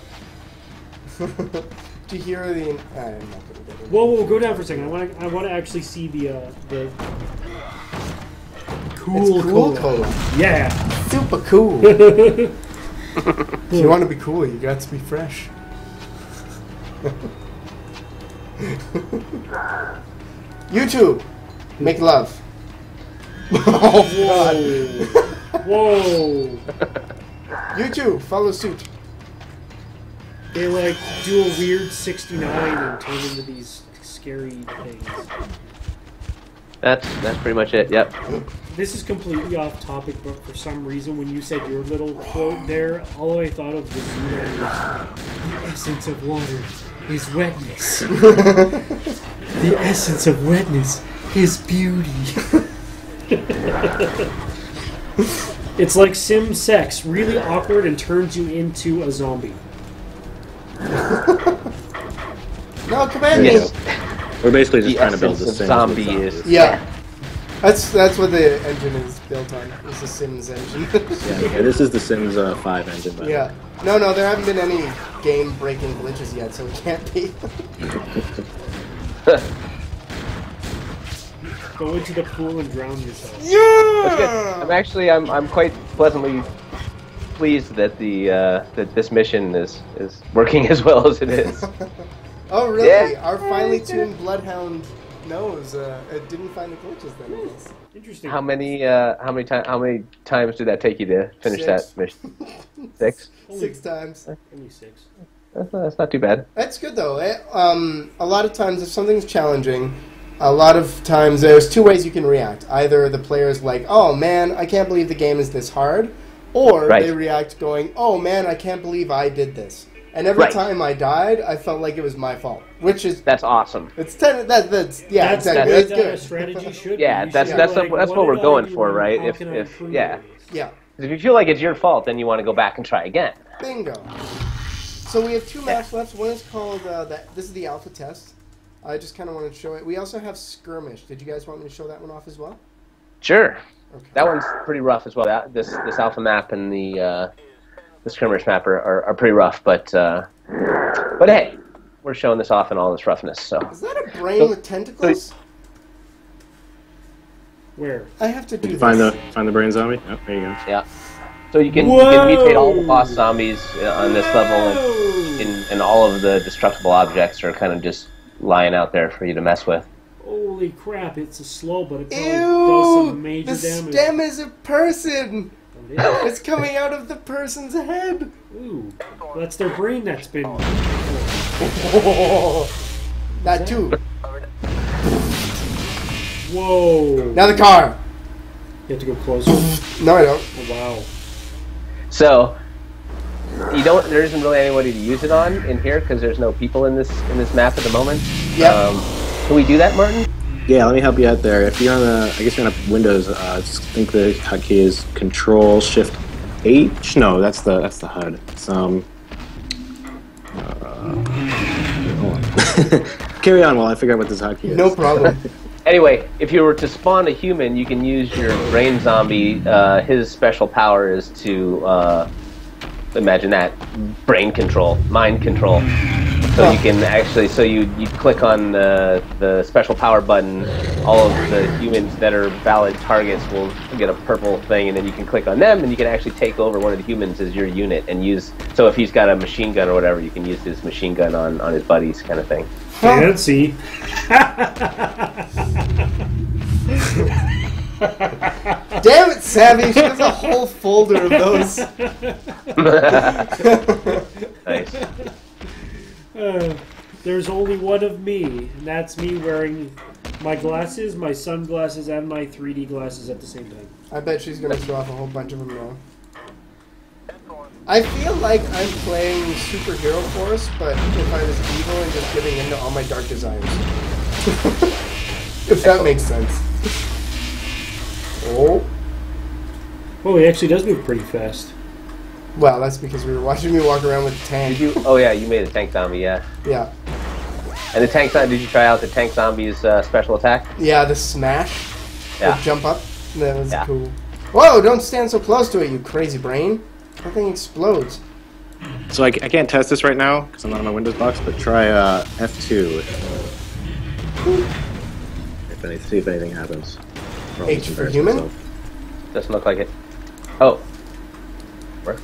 To hear the. I'm not gonna get it.
Whoa, go down for a second. I want to actually see the cool,
It's cool cola.
Yeah.
Super cool. If you want to be cool, you got to be fresh. YouTube, make love. Oh god.
Whoa.
YouTube, follow suit.
They like do a weird 69 and turn into these scary things.
That's pretty much it. Yep.
This is completely off topic, but for some reason when you said your little quote there, all I thought of was the essence of water is wetness. The essence of wetness his beauty. It's like sim sex, really awkward and turns you into a zombie.
No, command
Yes.
me.
We're basically just
The
trying to build
essence
the
of
Sims
zombie
with
is-
zombies.
Yeah. That's what the engine is built on. It's the Sims engine.
Yeah, this is the Sims 5 engine. By the way.
Yeah. No, there haven't been any game-breaking glitches yet, so it can't be.
Go into the pool and drown yourself.
That's good.
Yeah.
I'm quite pleasantly pleased that that this mission is working as well as it is.
Oh, really?
Yeah.
Our finely tuned bloodhound knows. It didn't find the glitches then, I guess.
Interesting.
How many times did that take you to finish
6.
that mission? 6.
6 times.
Only 6.
That's not too bad.
That's good though. A lot of times, if something's challenging, a lot of times there's 2 ways you can react. Either the player's like, "Oh man, I can't believe the game is this hard," or
Right.
they react going, "Oh man, I can't believe I did this." And every
Right.
time I died, I felt like it was my fault, which is
That's awesome.
that's yeah,
That's
exactly.
what
That's good.
strategy should
Yeah,
be. You
that's
should
that's
be like,
that's what we're
did I
going
do
for,
and
right?
how
If
can I
if
improve
yeah,
this?
Yeah,
if you feel like it's your fault, then you want to go back and try again.
bingo. So we have 2 maps left. One is called this is the alpha test. I just kind of wanted to show it. We also have skirmish. Did you guys want me to show that one off as well?
Sure.
Okay.
That one's pretty rough as well. This alpha map and the skirmish map are pretty rough, but hey, we're showing this off in all this roughness. So
Is that a brain with tentacles?
Where?
I have to do this.
Find the brain zombie. Oh, there you go.
yeah, so you can mutate all the boss zombies on this level, and all of the destructible objects are kind of just lying out there for you to mess with.
Holy crap, it's a slow, but it probably does
Ew!
some major
The
damage.
stem is a person.
Oh, yeah.
It's coming out of the person's head.
Ooh, that's their brain that's been...
That too.
Whoa.
Now the car.
You have to go closer.
No, I don't.
Oh, wow.
So there isn't really anybody to use it on in here because there's no people in this map at the moment.
Yep.
Can we do that, Martin?
Yeah, let me help you out there. If you're on I guess you're on Windows. I think the hotkey is Control Shift H. No, that's the HUD. It's hold on. Carry on while I figure out what this hotkey is.
No problem.
Anyway, if you were to spawn a human, you can use your brain zombie. His special power is to imagine that brain control, mind control. So you can actually, you click on the special power button, all of the humans that are valid targets will get a purple thing, and then you can click on them, and you can actually take over one of the humans as your unit and use. So if he's got a machine gun or whatever, you can use his machine gun on his buddies, kind of thing.
Fancy.
Damn it, Savvy. She has a whole folder of those.
Nice.
There's only one of me, and that's me wearing my glasses, my sunglasses, and my 3D glasses at the same time.
I bet she's going to show off a whole bunch of them now. I feel like I'm playing Superhero Force, but if I was evil and just giving into all my dark desires. If that makes sense. Oh.
Oh, he actually does move pretty fast.
Well, that's because we were watching me walk around with a tank.
Did you? Oh yeah, you made a tank zombie, yeah.
Yeah.
And the tank zombie, did you try out the tank zombie's special attack?
Yeah, the smash.
Yeah.
The jump up. That was
Yeah.
cool. Whoa, don't stand so close to it, you crazy brain. That thing explodes.
So I can't test this right now because I'm not on my Windows box, but try F2. See if anything happens.
H for human?
Doesn't look like it. Oh. Where?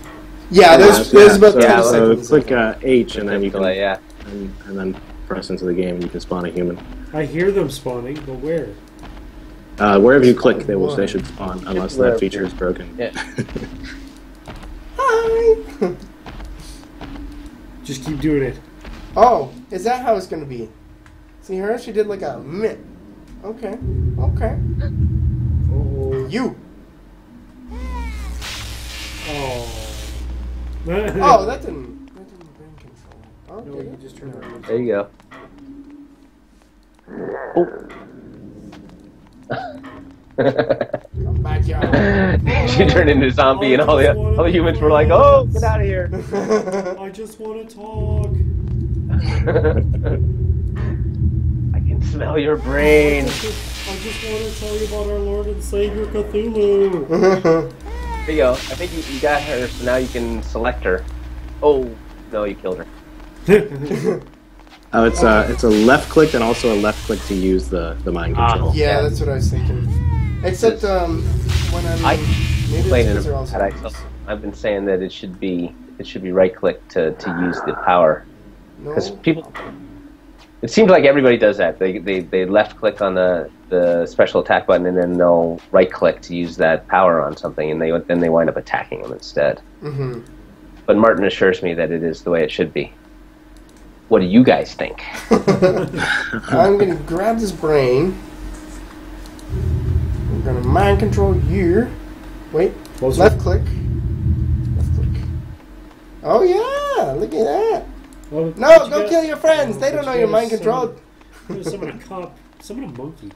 Yeah, there's about 10
so
seconds.
click H and then you can
delay, yeah.
and then press into the game and you can spawn a human.
I hear them spawning, but where?
Wherever you click, they should spawn unless that feature is broken.
Yeah.
Hi!
Just keep doing it.
Oh, is that how it's gonna be? See her? She did like a meh. Okay. Okay.
Oh.
You!
Oh.
Oh, that didn't brain control. Oh,
No,
did
you
it?
just turned around.
There you go.
Come back here.
She turned into a zombie, and all the humans were like, "Oh, get out of here!"
I just want to talk.
I can smell your brain.
I just want to tell you about our Lord and Savior Cthulhu.
There you go. I think you got her, so now you can select her. Oh, no, you killed her.
Oh, it's a left click and also a left click to use the mind control.
Yeah, that's what I was thinking. Except when I'm maybe
Playing
it's
in
because they're all zombies.
I've been saying that it should be right click to use the power, because
No.
people. It seems like everybody does that. They left click on the special attack button, and then they'll right click to use that power on something, and then they wind up attacking them instead.
Mm-hmm.
But Martin assures me that it is the way it should be. What do you guys think?
I'm gonna grab this brain. I'm gonna mind control you. Wait, left click. Left click. Oh yeah, look at that.
Well,
No, go kill your friends. They don't know you're mind controlled.
Summon a cop. Summon a monkey.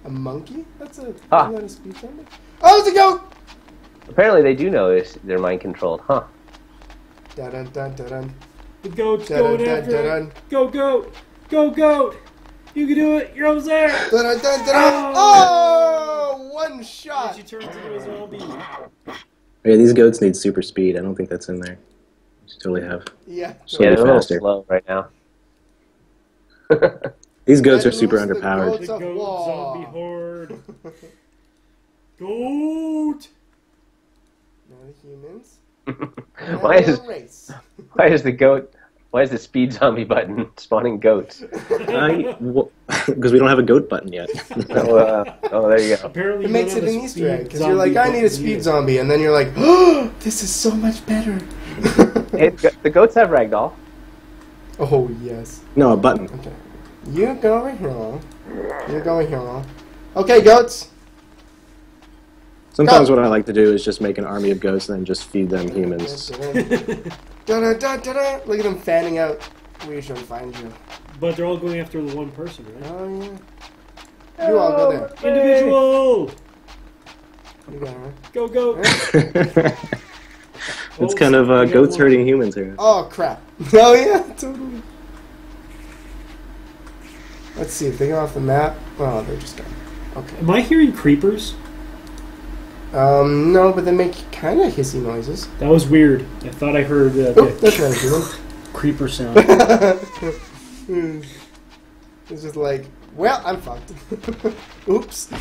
A monkey? That's a.
Ah.
Isn't that a speed zombie? Oh, it's a goat.
Apparently they do know they're mind controlled, huh?
Dun dun dun dun dun.
The goat's
Dun,
going
dun,
after
dun,
it.
dun.
Go, goat! Go, goat! You can do it! You're almost there!
Dun, dun, dun, dun. Oh, one
And
shot.
she turns into a zombie.
Yeah, these goats need super speed. I don't think that's in there. You should totally have.
Yeah.
So
Yeah, they're a little
faster.
slow right now.
These goats are
Let
super
loose the
underpowered.
goats.
The
of
goat
war.
zombie horde. Goat!
Now the humans.
Why is
Race.
the speed zombie button spawning goats?
Because we don't have a goat button yet.
Oh, there you go.
Apparently,
It
you
makes
don't
it
have
an
a
Easter
speed
egg because you're like,
zombie
I need a
button
speed
either.
zombie, and then you're like, oh, this is so much better.
Hey, the goats have ragdoll.
Oh yes.
No, a button.
Okay. You go over here. You go over here. Okay, goats.
Sometimes
Go.
what I like to do is just make an army of goats and then just feed them humans.
Da-da-da-da-da. Look at them fanning out. We should find you.
But they're all going after the one person, right?
Oh yeah. You all go there.
Individual!
You got her.
Go, go!
It's kind of goats hurting humans here.
Oh crap. Oh yeah, totally. Let's see if they go off the map. Oh, they're just gone. Okay.
Am I hearing creepers?
No, but they make kind of hissy noises.
That was weird. I thought I heard
Oh, that's what I was doing.
creeper sound.
It's just like, well, I'm fucked. Oops.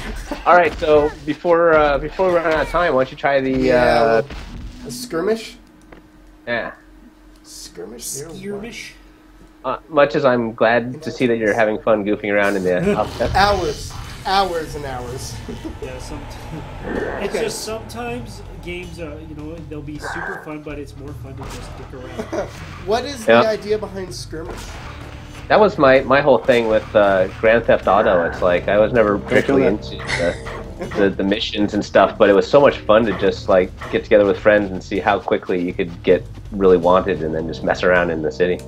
All right, so before we run out of time, why don't you try the
Yeah, a skirmish?
yeah.
Skirmish?
Skirmish?
Much as I'm glad to see that you're having fun goofing around in the outset.
Hours. Hours and hours.
Yeah, it's
Okay.
just sometimes games, they'll be super fun, but it's more fun to just stick around.
What is
Yeah.
the idea behind skirmish?
That was my whole thing with Grand Theft Auto. It's like I was never particularly into the missions and stuff, but it was so much fun to just like get together with friends and see how quickly you could get really wanted and then just mess around in the city.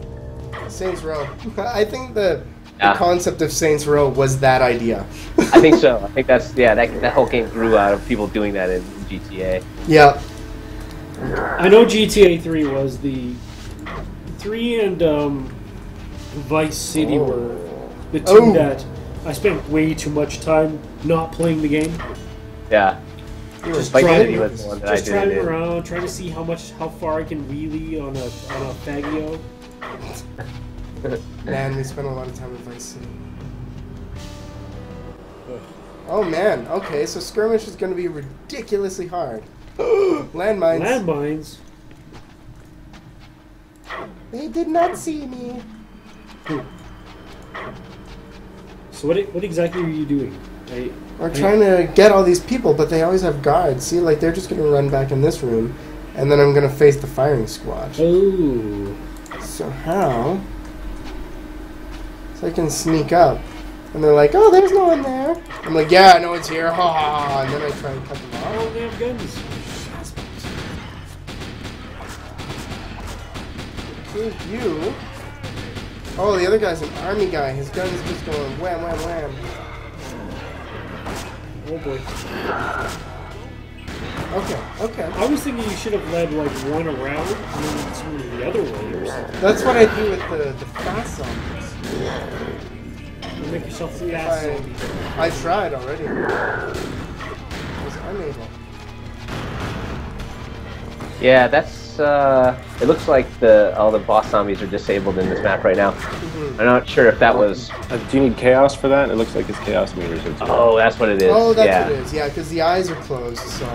Saints Row. I think the
Yeah.
concept of Saints Row was that idea.
I think so. I think that's that whole game grew out of people doing that in GTA.
Yeah.
I know GTA 3 was the 3 and Vice City were the two
Oh.
that I spent way too much time not playing the game.
Yeah.
Just
Vice
driving,
City was the one that I
just
did it
driving
in.
around, trying to see how far I can wheelie on a Faggio.
Man, we spent a lot of time with Vice City. Oh man, okay, so skirmish is going to be ridiculously hard. Landmines.
Landmines.
They did not see me.
So what exactly are you doing?
We're trying to get all these people, but they always have guards. See, like, they're just going to run back in this room, and then I'm going to face the firing squad.
Oh.
So how? So I can sneak up. And they're like, oh, there's no one there. I'm like, yeah, no one's here. Ha ha ha. And then I try and cut them off.
Oh, they have guns.
Here's you. Oh, the other guy's an army guy. His gun's just going wham, wham, wham.
Oh boy.
Okay.
I was thinking you should have led like one around and then two the other way or something.
That's what I do with the fast zombies.
You make yourself fast zombie.
I tried already. I was unable.
Yeah, that's. It looks like all the boss zombies are disabled in this map right now. I'm not sure if that was.
Do you need chaos for that? It looks like his chaos meters are too.
Oh, that's what it is.
Oh, that's
yeah.
what it is. Yeah, because the eyes are closed. So.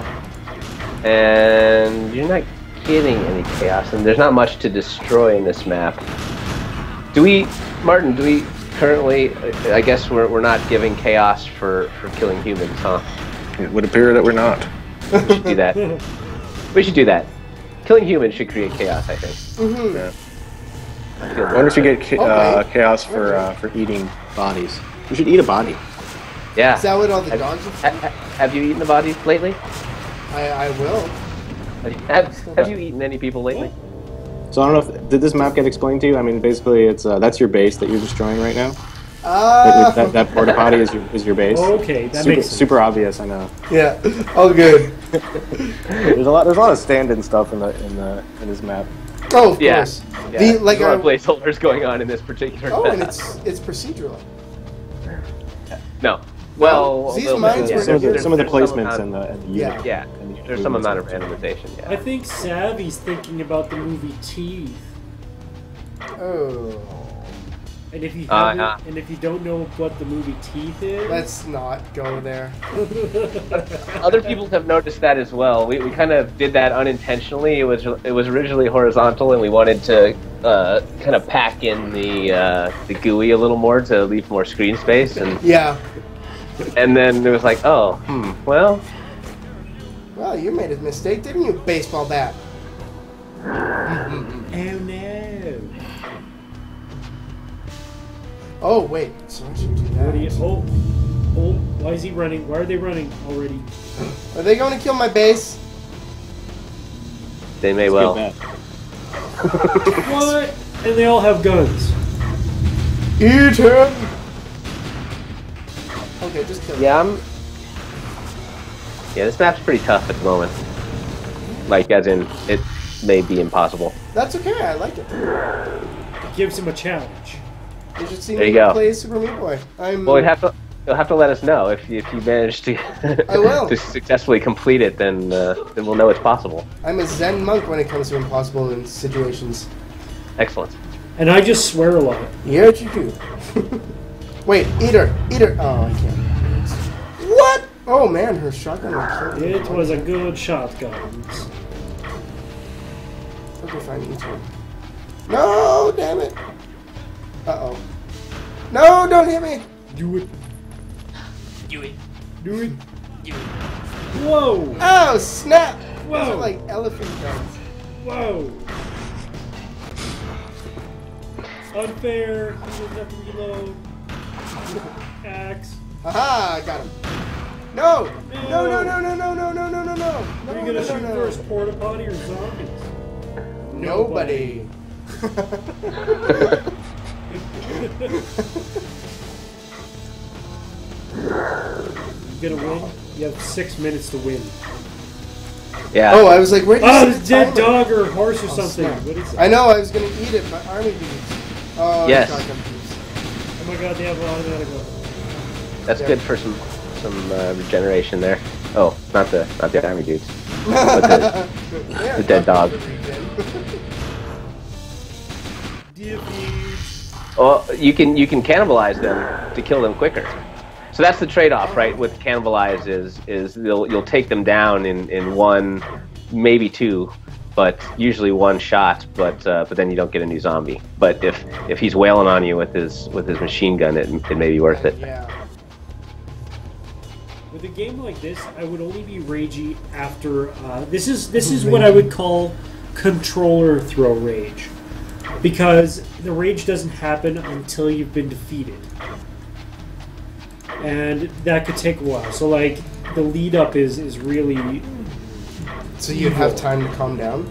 And you're not getting any chaos, and there's not much to destroy in this map. Martin? Do we currently? I guess we're not giving chaos for killing humans, huh?
It would appear that we're not.
We should do that. We should do that. Killing humans should create chaos, I think.
Yeah.
I
wonder if you get chaos for
Okay.
for eating bodies. You should eat a body.
Yeah.
Is that what all the dogs are?
Have you eaten a body lately?
I will.
Have you eaten any people lately?
So I don't know if did this map get explained to you? I mean, basically, it's that's your base that you're destroying right now. That porta potty is your base.
Okay, that makes sense.
Super obvious, I know.
Yeah. Oh, good.
There's a lot of stand-in stuff in this map.
Oh, of course.
Yeah.
There's
a lot of placeholders going on in this particular map.
and it's procedural.
No. Well,
these
a little
mines
bit,
were-
There's
Some of the
some
placements
amount-
and the
Yeah.
unit.
Yeah. There's some amount of randomization. Yeah.
I think Savvy's thinking about the movie Teeth.
Oh.
And if you
Uh-huh.
haven't, and if you don't know what the movie Teeth is,
Let's not go there.
Other people have noticed that as well. We kind of did that unintentionally. It was originally horizontal, and we wanted to kind of pack in the GUI a little more to leave more screen space, and
Yeah.
then it was like, oh, well,
Well, you made a mistake, didn't you, baseball bat?
oh no!
Oh wait, so I should do
What do you?
that.
Oh, why is he running? Why are they running already?
Are they going to kill my base?
they may
Good
well.
bet.
What? And they all have guns.
Eat him! Okay, just kill him.
Yeah, this map's pretty tough at the moment. Like, as in, it may be impossible.
That's okay, I like it.
It gives him a challenge.
You should see
There
me
you go.
play Super Meat Boy.
Well, you'll have to let us know if you manage to
I will.
to successfully complete it. Then we'll know it's possible.
I'm a Zen monk when it comes to impossible situations.
Excellent.
And I just swear a lot.
Yeah, what you do. Wait, eat her! Oh, I can't. What? Oh man, her shotgun will kill me.
It was a good shotgun.
Okay, fine, eat her. No, damn it! Uh-oh. No, don't hit me!
Do it. Do it. Do it. Do it. Whoa!
Oh, snap!
Whoa.
Those are like elephant guns.
Whoa! Unfair. He doesn't have to reload. Axe.
Aha, I got him. No! No,
No.
no, no, no, no, no, no, no, no, no.
Are you gonna shoot first, porta potty or zombies?
Nobody.
You gonna win? You have 6 minutes to win.
Yeah.
Oh, I was like, where did
Oh,
you
it's
set
dead
the timer?
dog or horse or something.
snap.
What is it?
I know, I was gonna eat it, but army dudes. Oh,
Yes.
shotgun dudes.
Oh my god, they have automatic weapons.
That's good for some regeneration there. Oh, not the army dudes.
Yeah,
The dead dog.
Defeat.
Oh, you can cannibalize them to kill them quicker. So that's the trade-off, right? With cannibalize is you'll take them down in one, maybe two, but usually one shot. But then you don't get a new zombie. But if he's wailing on you with his machine gun, it may be worth it.
Yeah.
With a game like this, I would only be ragey after. This is what I would call controller throw rage, because the rage doesn't happen until you've been defeated, and that could take a while. So like the lead up is really.
So you'd have time to calm down?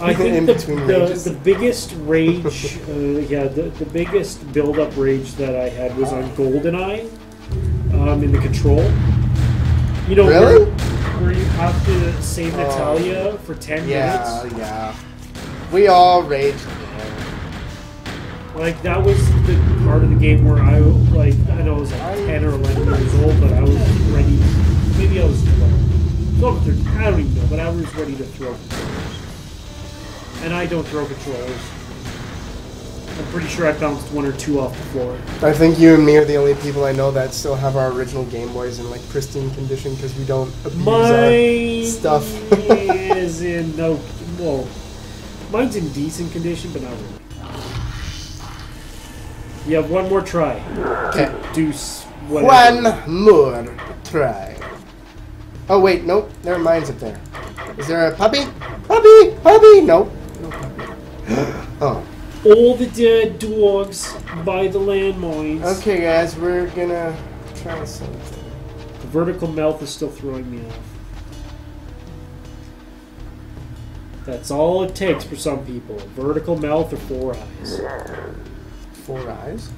I
In
think
between rages?
the biggest rage, the biggest build up rage that I had was on GoldenEye, in the control. You know,
Really?
where you have to save Natalia for 10
Yeah,
minutes?
yeah. We all raged.
Like, that was the part of the game where I know I was like 10 or 11 years old, but I was ready. Maybe I was 12. 12 or 13, I don't even know, but I was ready to throw controllers. And I don't throw controllers. I'm pretty sure I bounced one or two off the floor.
I think you and me are the only people I know that still have our original Game Boys in like pristine condition because we don't abuse our stuff.
Is in no, well, mine's in decent condition, but not really. You have one more try.
Okay.
Deuce. Whatever.
One more try. Oh wait, nope. There, mine's up there. Is there a puppy? Puppy! Puppy! Nope. No puppy. Oh.
All the dead dogs by the landmines.
Okay, guys, we're gonna try something.
The vertical mouth is still throwing me off. That's all it takes for some people. Vertical mouth or 4 eyes.
4 eyes?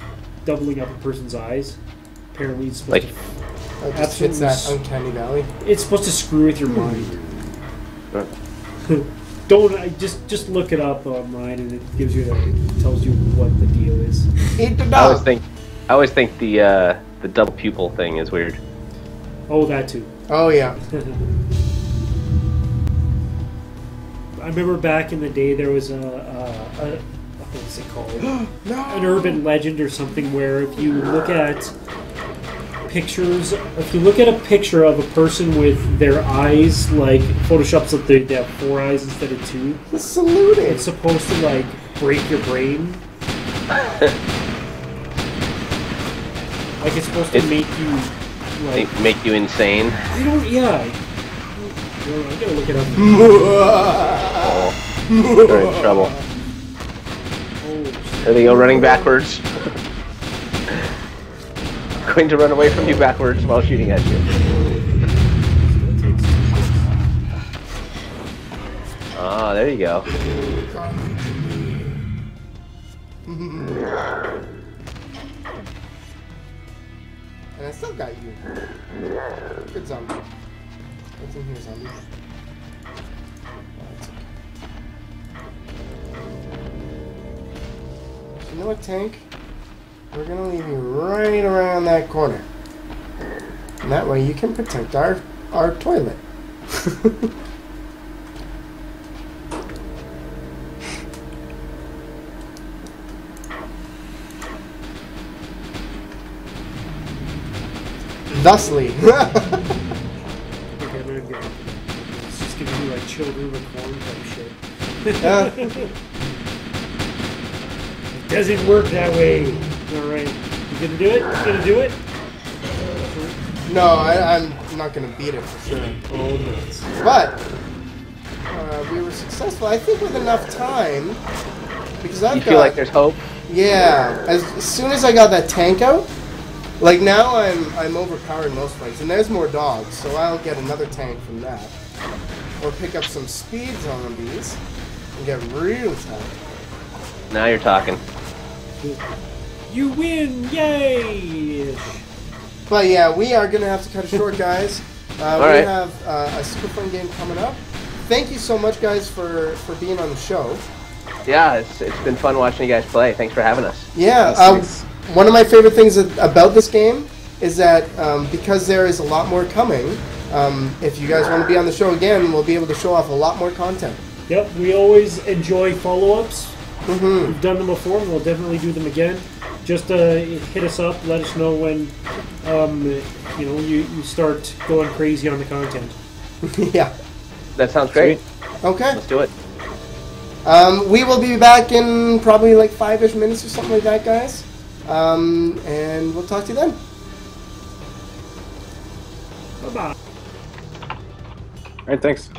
Doubling up a person's eyes. Apparently it's supposed to...
Oh, just hits that uncanny valley.
It's supposed to screw with your mind. Don't just look it up online and it gives you tells you what the deal is.
Eat the
I
dog.
always think the double pupil thing is weird.
Oh, that too.
Oh yeah.
I remember back in the day there was what's it called?
No.
An urban legend or something where if you look at pictures, if you look at a picture of a person with their eyes, like Photoshop's that they have 4 eyes instead of 2,
He's saluting.
it's supposed to like break your brain. Like it's supposed to make you like
Make you insane.
I don't I gotta look it up.
They're in trouble.
Oh,
There they go, running backwards. Going to run away from you backwards while shooting at you. Ah, there you go.
And I still got you. Good zombie. What's in here, zombie? You know what, Tank? We're gonna leave you right around that corner. And that way you can protect our toilet. Thusly.
okay, I'm gonna go. It's just gonna be like children of the corn type shit. It doesn't work that way. Alright. You gonna do it? You gonna do it?
No, I'm not gonna beat it for sure.
Oh, nuts.
But we were successful. I think with enough time, because I've
You feel like there's hope?
yeah. As soon as I got that tank out, like now I'm overpowered most fights, and there's more dogs, so I'll get another tank from that, or pick up some speed zombies and get real tough.
Now you're talking.
You win! Yay!
But yeah, we are gonna have to cut it short, guys. We
right.
have a super fun game coming up. Thank you so much, guys, for being on the show.
Yeah, it's been fun watching you guys play. Thanks for having us.
Yeah,
Thanks.
one of my favorite things about this game is that because there is a lot more coming, if you guys want to be on the show again, we'll be able to show off a lot more content.
Yep, we always enjoy follow-ups.
Mm-hmm.
We've done them before, and we'll definitely do them again. Just hit us up, let us know when you start going crazy on the content.
Yeah.
That sounds great.
Okay.
Let's do it.
We will be back in probably like 5-ish minutes or something like that, guys. And we'll talk to you then.
Bye-bye.
All right, thanks.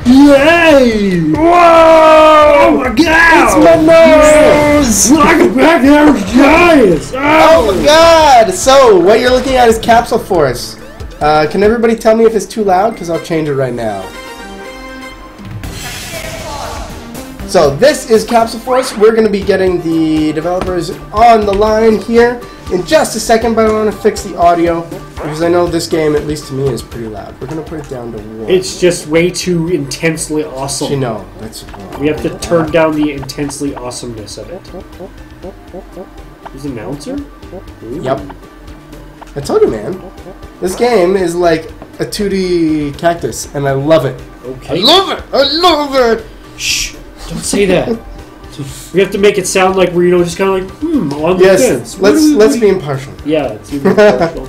Yay!
Whoa!
Oh my god!
It's my nose!
Welcome back to our Giants!
Oh my god! So, what you're looking at is Capsule Force. Can everybody tell me if it's too loud? Because I'll change it right now. So this is Capsule Force. We're going to be getting the developers on the line here in just a second, but I want to fix the audio because I know this game, at least to me, is pretty loud. We're going to put it down to 1.
It's just way too intensely awesome.
You know, that's wrong.
We have to turn down the intensely awesomeness of it. Who's announcer? Ooh.
Yep. I told you, man. This game is like a 2D cactus, and I love it.
Okay.
I love it! I love it!
Shh! Don't say that. We have to make it sound like we're, just kind of like, on the
Yes,
fence.
let's be impartial.
Yeah, it's even impartial.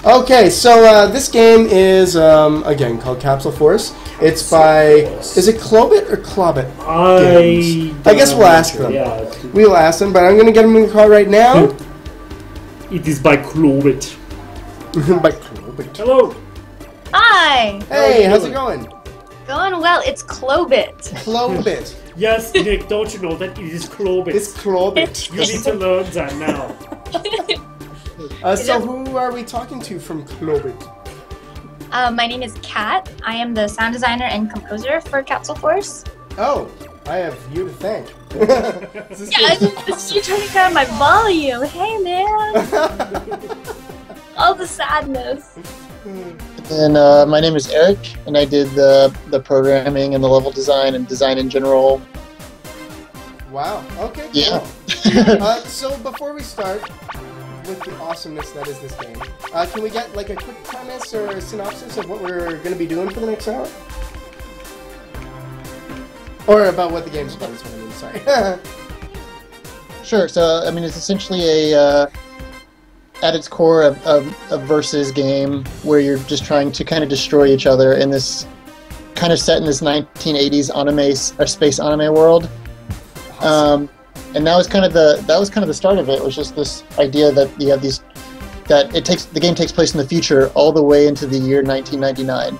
Okay, so this game is, again, called Capsule Force. It's by... Is it Clobit or Clobit? I guess we'll ask them.
Yeah.
We will ask them, but I'm going to get them in the car right now.
It is by Clobit.
By Clobit.
Hello.
Hi!
Hey, how's it going?
Going well, it's Clobit.
Clobit.
Yes, Nick, don't you know that it is Clobit?
It's Clobit.
You need to learn that now.
So who are we talking to from Clobit?
My name is Kat. I am the sound designer and composer for Capsule Force.
Oh, I have you to thank.
You're turning down my volume. Hey, man. All the sadness.
And my name is Eric, and I did the programming and the level design and design in general.
Wow. Okay.
Yeah.
Cool. So before we start with the awesomeness that is this game, can we get like a quick premise or a synopsis of what we're going to be doing for the next hour? Or about what the game's about is what I mean. Sorry.
Sure. So I mean, it's essentially a at its core a versus game where you're just trying to kind of destroy each other in this kind of set in this 1980s anime or space anime world. And that was kind of the start of it. It was just this idea that you have these the game takes place in the future all the way into the year 1999,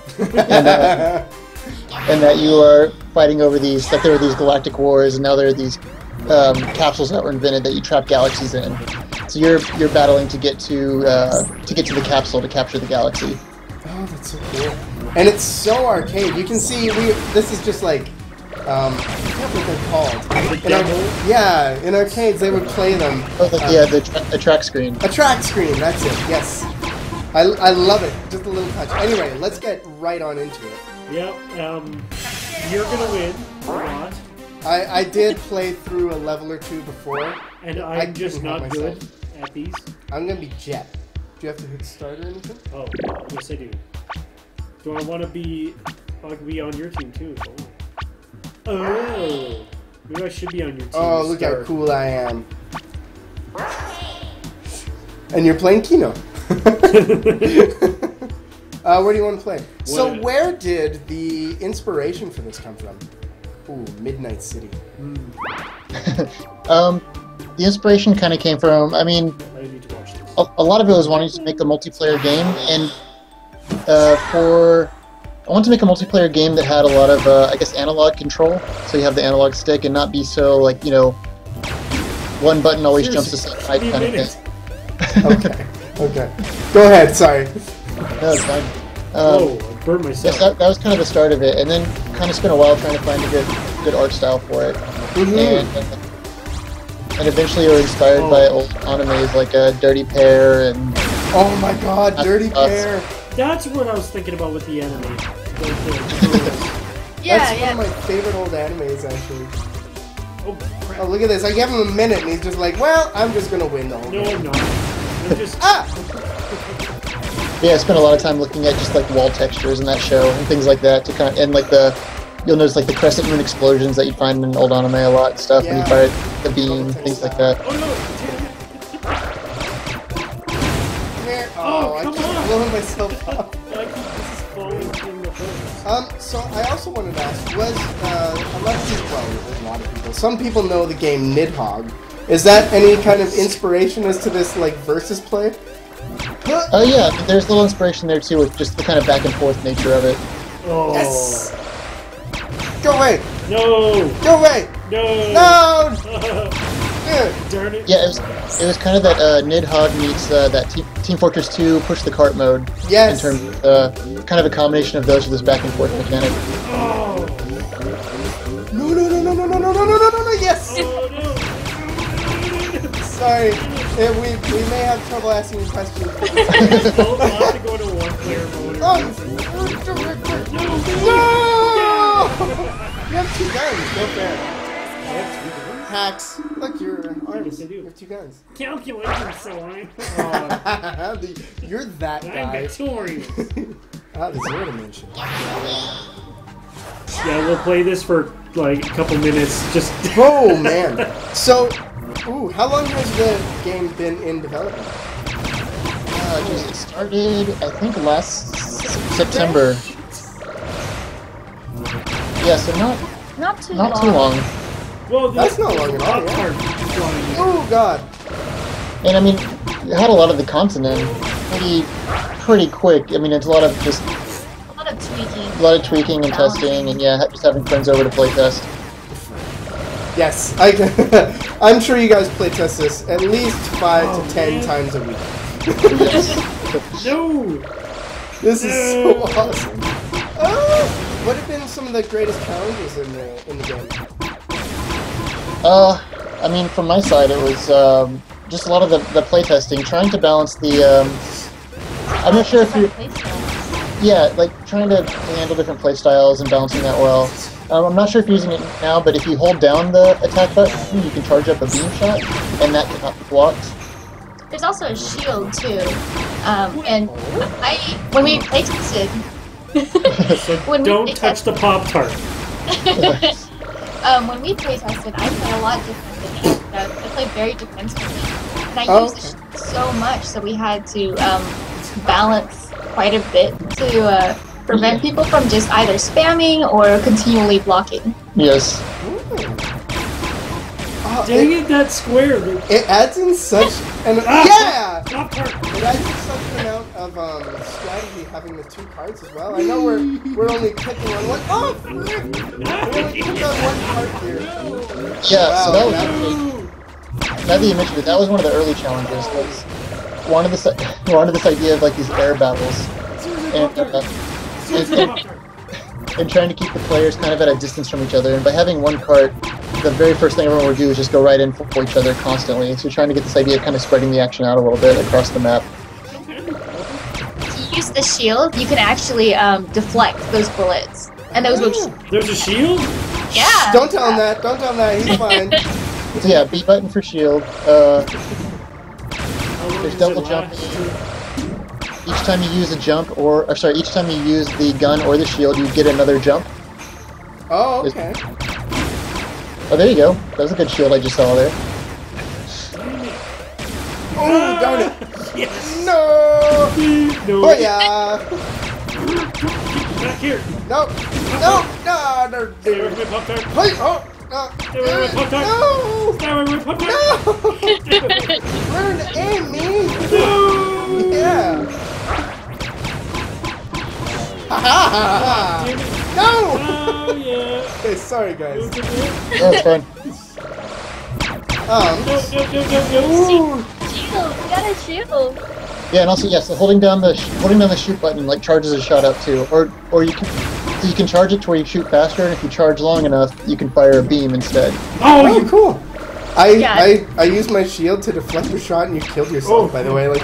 and that you are fighting over that there are these galactic wars, and now there are these capsules that were invented that you trap galaxies in. So you're battling to get to the capsule to capture the galaxy.
Oh, that's so cool. And it's so arcade. You can see this is just like I forget what they're called. In arcades they would play them.
A track screen.
A track screen, that's it. Yes. I love it. Just a little touch. Anyway, let's get right on into it.
Yep. You're gonna win or not.
I did play through a level or two before.
And I'm just not good at these.
I'm gonna be Jet. Do you have to hit start or anything?
Oh, yes I do. Do I want to be... I can be on your team too. Oh. Maybe I should be on your team.
Oh, look how cool I am. And you're playing Kino. Where do you want to play? So where did the inspiration for this come from? Ooh, Midnight City.
The inspiration kind of came from, I mean,
I need to watch this.
A lot of it was wanting to make a multiplayer game, and I wanted to make a multiplayer game that had a lot of, I guess, analog control. So you have the analog stick and not be so, like, one button always jumps to the side kind of thing.
Okay. Go ahead, sorry.
No, it's fine.
I burned myself.
Yes, that was kind of the start of it, and then kind of spent a while trying to find a good art style for it. And eventually we were inspired by old animes like Dirty Pair and...
Oh my god, Dirty Pair!
That's what I was thinking about with the anime.
That's one of my favorite old animes, actually. Oh, look at this. I gave him a minute and he's just like, well, I'm just gonna win the whole game.
No, I'm not. I'm just...
Yeah, I spent a lot of time looking at just like wall textures in that show and things like that to kind of, and like you'll notice like the crescent moon explosions that you find in old anime a lot and stuff when you fire the beam, things like that.
I keep blowing myself up. So I also wanted to ask, was a lot of people, some people know the game Nidhogg. Is that any kind of inspiration as to this like versus play?
Oh yeah, there's a little inspiration there too with just the kind of back and forth nature of it.
Oh.
Yes! Go away!
No!
Go away!
No!
No!
Darn it.
Yeah, it was kind of that Nidhogg meets that Team Fortress 2 push the cart mode.
Yes!
In terms of kind of a combination of those with this back and forth mechanic.
Oh.
sorry. We may have trouble asking questions.
We'll have to go to one-player mode.
No! You have 2 guns. No fair. Hacks. Look, you're arms.
Yes, I do.
You have 2 guns.
Calculator, so I'm
You're that guy.
victorious.
The zero dimension.
Yeah, we'll play this for like a couple minutes. Just
Oh man. So, how long has the game been in development?
It started, I think, last September. Yeah, so
Not too
not
long.
too long.
well,
That's not long at all, yeah. Oh god.
And I mean, it had a lot of the content in pretty quick. I mean, it's a lot of tweaking and testing, and yeah, just having friends over to play test.
Yes, I'm sure you guys play test this at least 5 to 10 times a week.
No.
This is so awesome. What have been some of the greatest challenges in the game?
I mean, from my side, it was just a lot of the playtesting, trying to balance the. I'm not sure if you. Yeah, like trying to handle different playstyles and balancing that well. I'm not sure if you're using it now, but if you hold down the attack button, you can charge up a beam shot, and that cannot be blocked.
There's also a shield too, and when we playtested.
So don't touch the Pop-Tart.
When we playtested, I played a lot different than you. I played very defensively, and I used the shield so much, so we had to balance quite a bit to prevent people from just either spamming or continually blocking.
Yes.
Dang it, that square.
It adds in such an yeah.
Pop-Tart.
It adds in such an amount of strategy having the 2 cards as well. I know we're only picking on one. Oh, frick! We only picked on one card here.
Yeah.
Wow,
So that was now that you mentioned it, that was one of the early challenges. Was wanted this idea of like these air battles, and trying to keep the players kind of at a distance from each other. And by having one cart, the very first thing everyone would do is just go right in for each other constantly. So trying to get this idea of kind of spreading the action out a little bit across the map.
If you use the shield, you can actually deflect those bullets. And those will...
There's a shield?
Yeah!
Don't tell him that. Don't tell him that. He's fine.
So yeah, B button for shield. There's double jumping. Each time you use a jump, or sorry, each time you use the gun or the shield, you get another jump.
Oh, okay.
Oh, there you go. That was a good shield I just saw there.
Oh, darn it!
Yes!
No!
No.
Oh yeah!
Back here!
No! No! No! No!
Stay away from my Pop-Tart!
Hey! Oh! No!
Stay away from my Pop-Tart!
No!
Stay away from my Pop-Tart!
No! Learn to aim me!
No!
Yeah! Ha ha ha! No!
Oh, yeah!
Okay, sorry guys.
Oh, it's fine.
No.
Shield! You got a shield!
Yeah, and also yes, so holding down the shoot button like charges a shot up too, or you can charge it to where you shoot faster, and if you charge long enough, you can fire a beam instead.
Oh, cool!
Yeah.
I used my shield to deflect your shot, and you killed yourself. By the way, like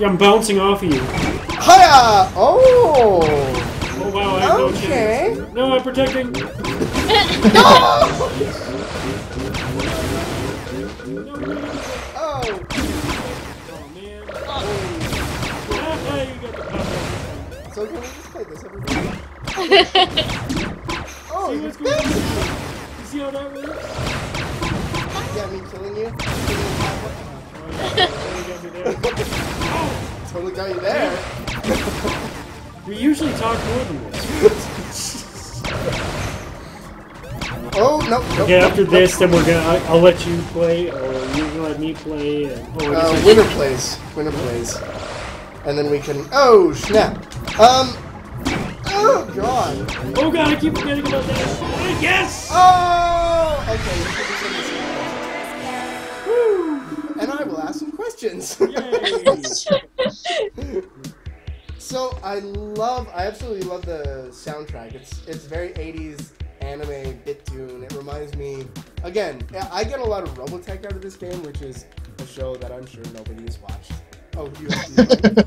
I'm bouncing off of you.
Hiya! Oh!
Oh wow, I have
Okay.
no chance. No, I'm protecting.
Oh!
Oh man. You got the Pop-Tart.
So can we just play this every day? Oh,
See
you
what's going on? You see how that works?
Yeah, me killing you? Totally got you there.
We usually talk more than this.
Oh, no.
Okay, after this, then I'll let you play, or you can let me play. And,
Winner plays. Winner plays. And then we can... Oh, snap. Oh, God.
Oh god, I keep forgetting about that. Yes!
Oh! Okay, Woo! And I will ask some questions.
Yay!
So I absolutely love the soundtrack. It's very 80s anime bit tune. It reminds me, again, I get a lot of Robotech out of this game, which is a show that I'm sure nobody has watched. Oh, UFC.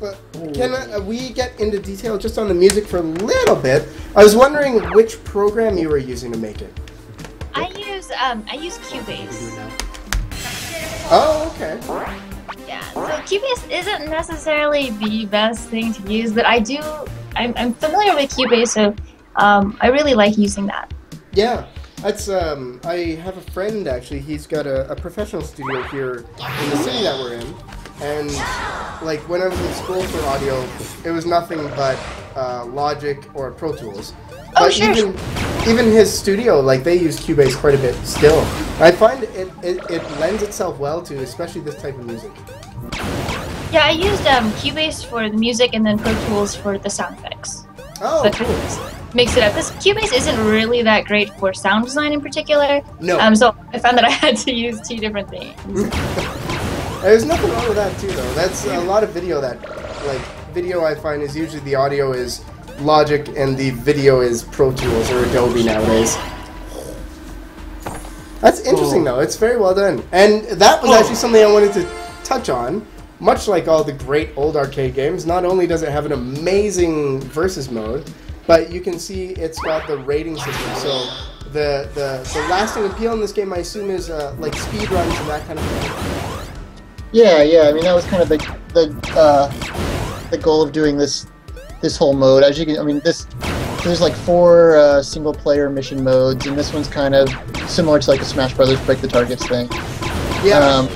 But can we get into detail just on the music for a little bit? I was wondering which program you were using to make it.
I use Cubase.
Oh, okay.
Yeah, so Cubase isn't necessarily the best thing to use, but I'm familiar with Cubase, so I really like using that.
Yeah, that's I have a friend actually. He's got a professional studio here in the city that we're in, and like when I was in school for audio, it was nothing but Logic or Pro Tools.
Oh,
But
sure.
even his studio, like they use Cubase quite a bit still. I find it lends itself well to especially this type of music.
Yeah, I used Cubase for the music and then Pro Tools for the sound effects.
Oh,
But
cool.
mix it up. Because Cubase isn't really that great for sound design in particular.
No.
So I found that I had to use two different things.
There's nothing wrong with that too, though. That's a lot of video video I find is usually the audio is Logic and the video is Pro Tools or Adobe nowadays. That's interesting, though. It's very well done. And that was actually something I wanted to touch on. Much like all the great old arcade games, not only does it have an amazing versus mode, but you can see it's got the rating system. So the lasting appeal in this game, I assume, is like speed runs and that kind of thing.
Yeah. I mean, that was kind of the goal of doing this whole mode. As you can, I mean, there's like 4 single player mission modes, and this one's kind of similar to like a Smash Brothers break the targets thing.
Yeah.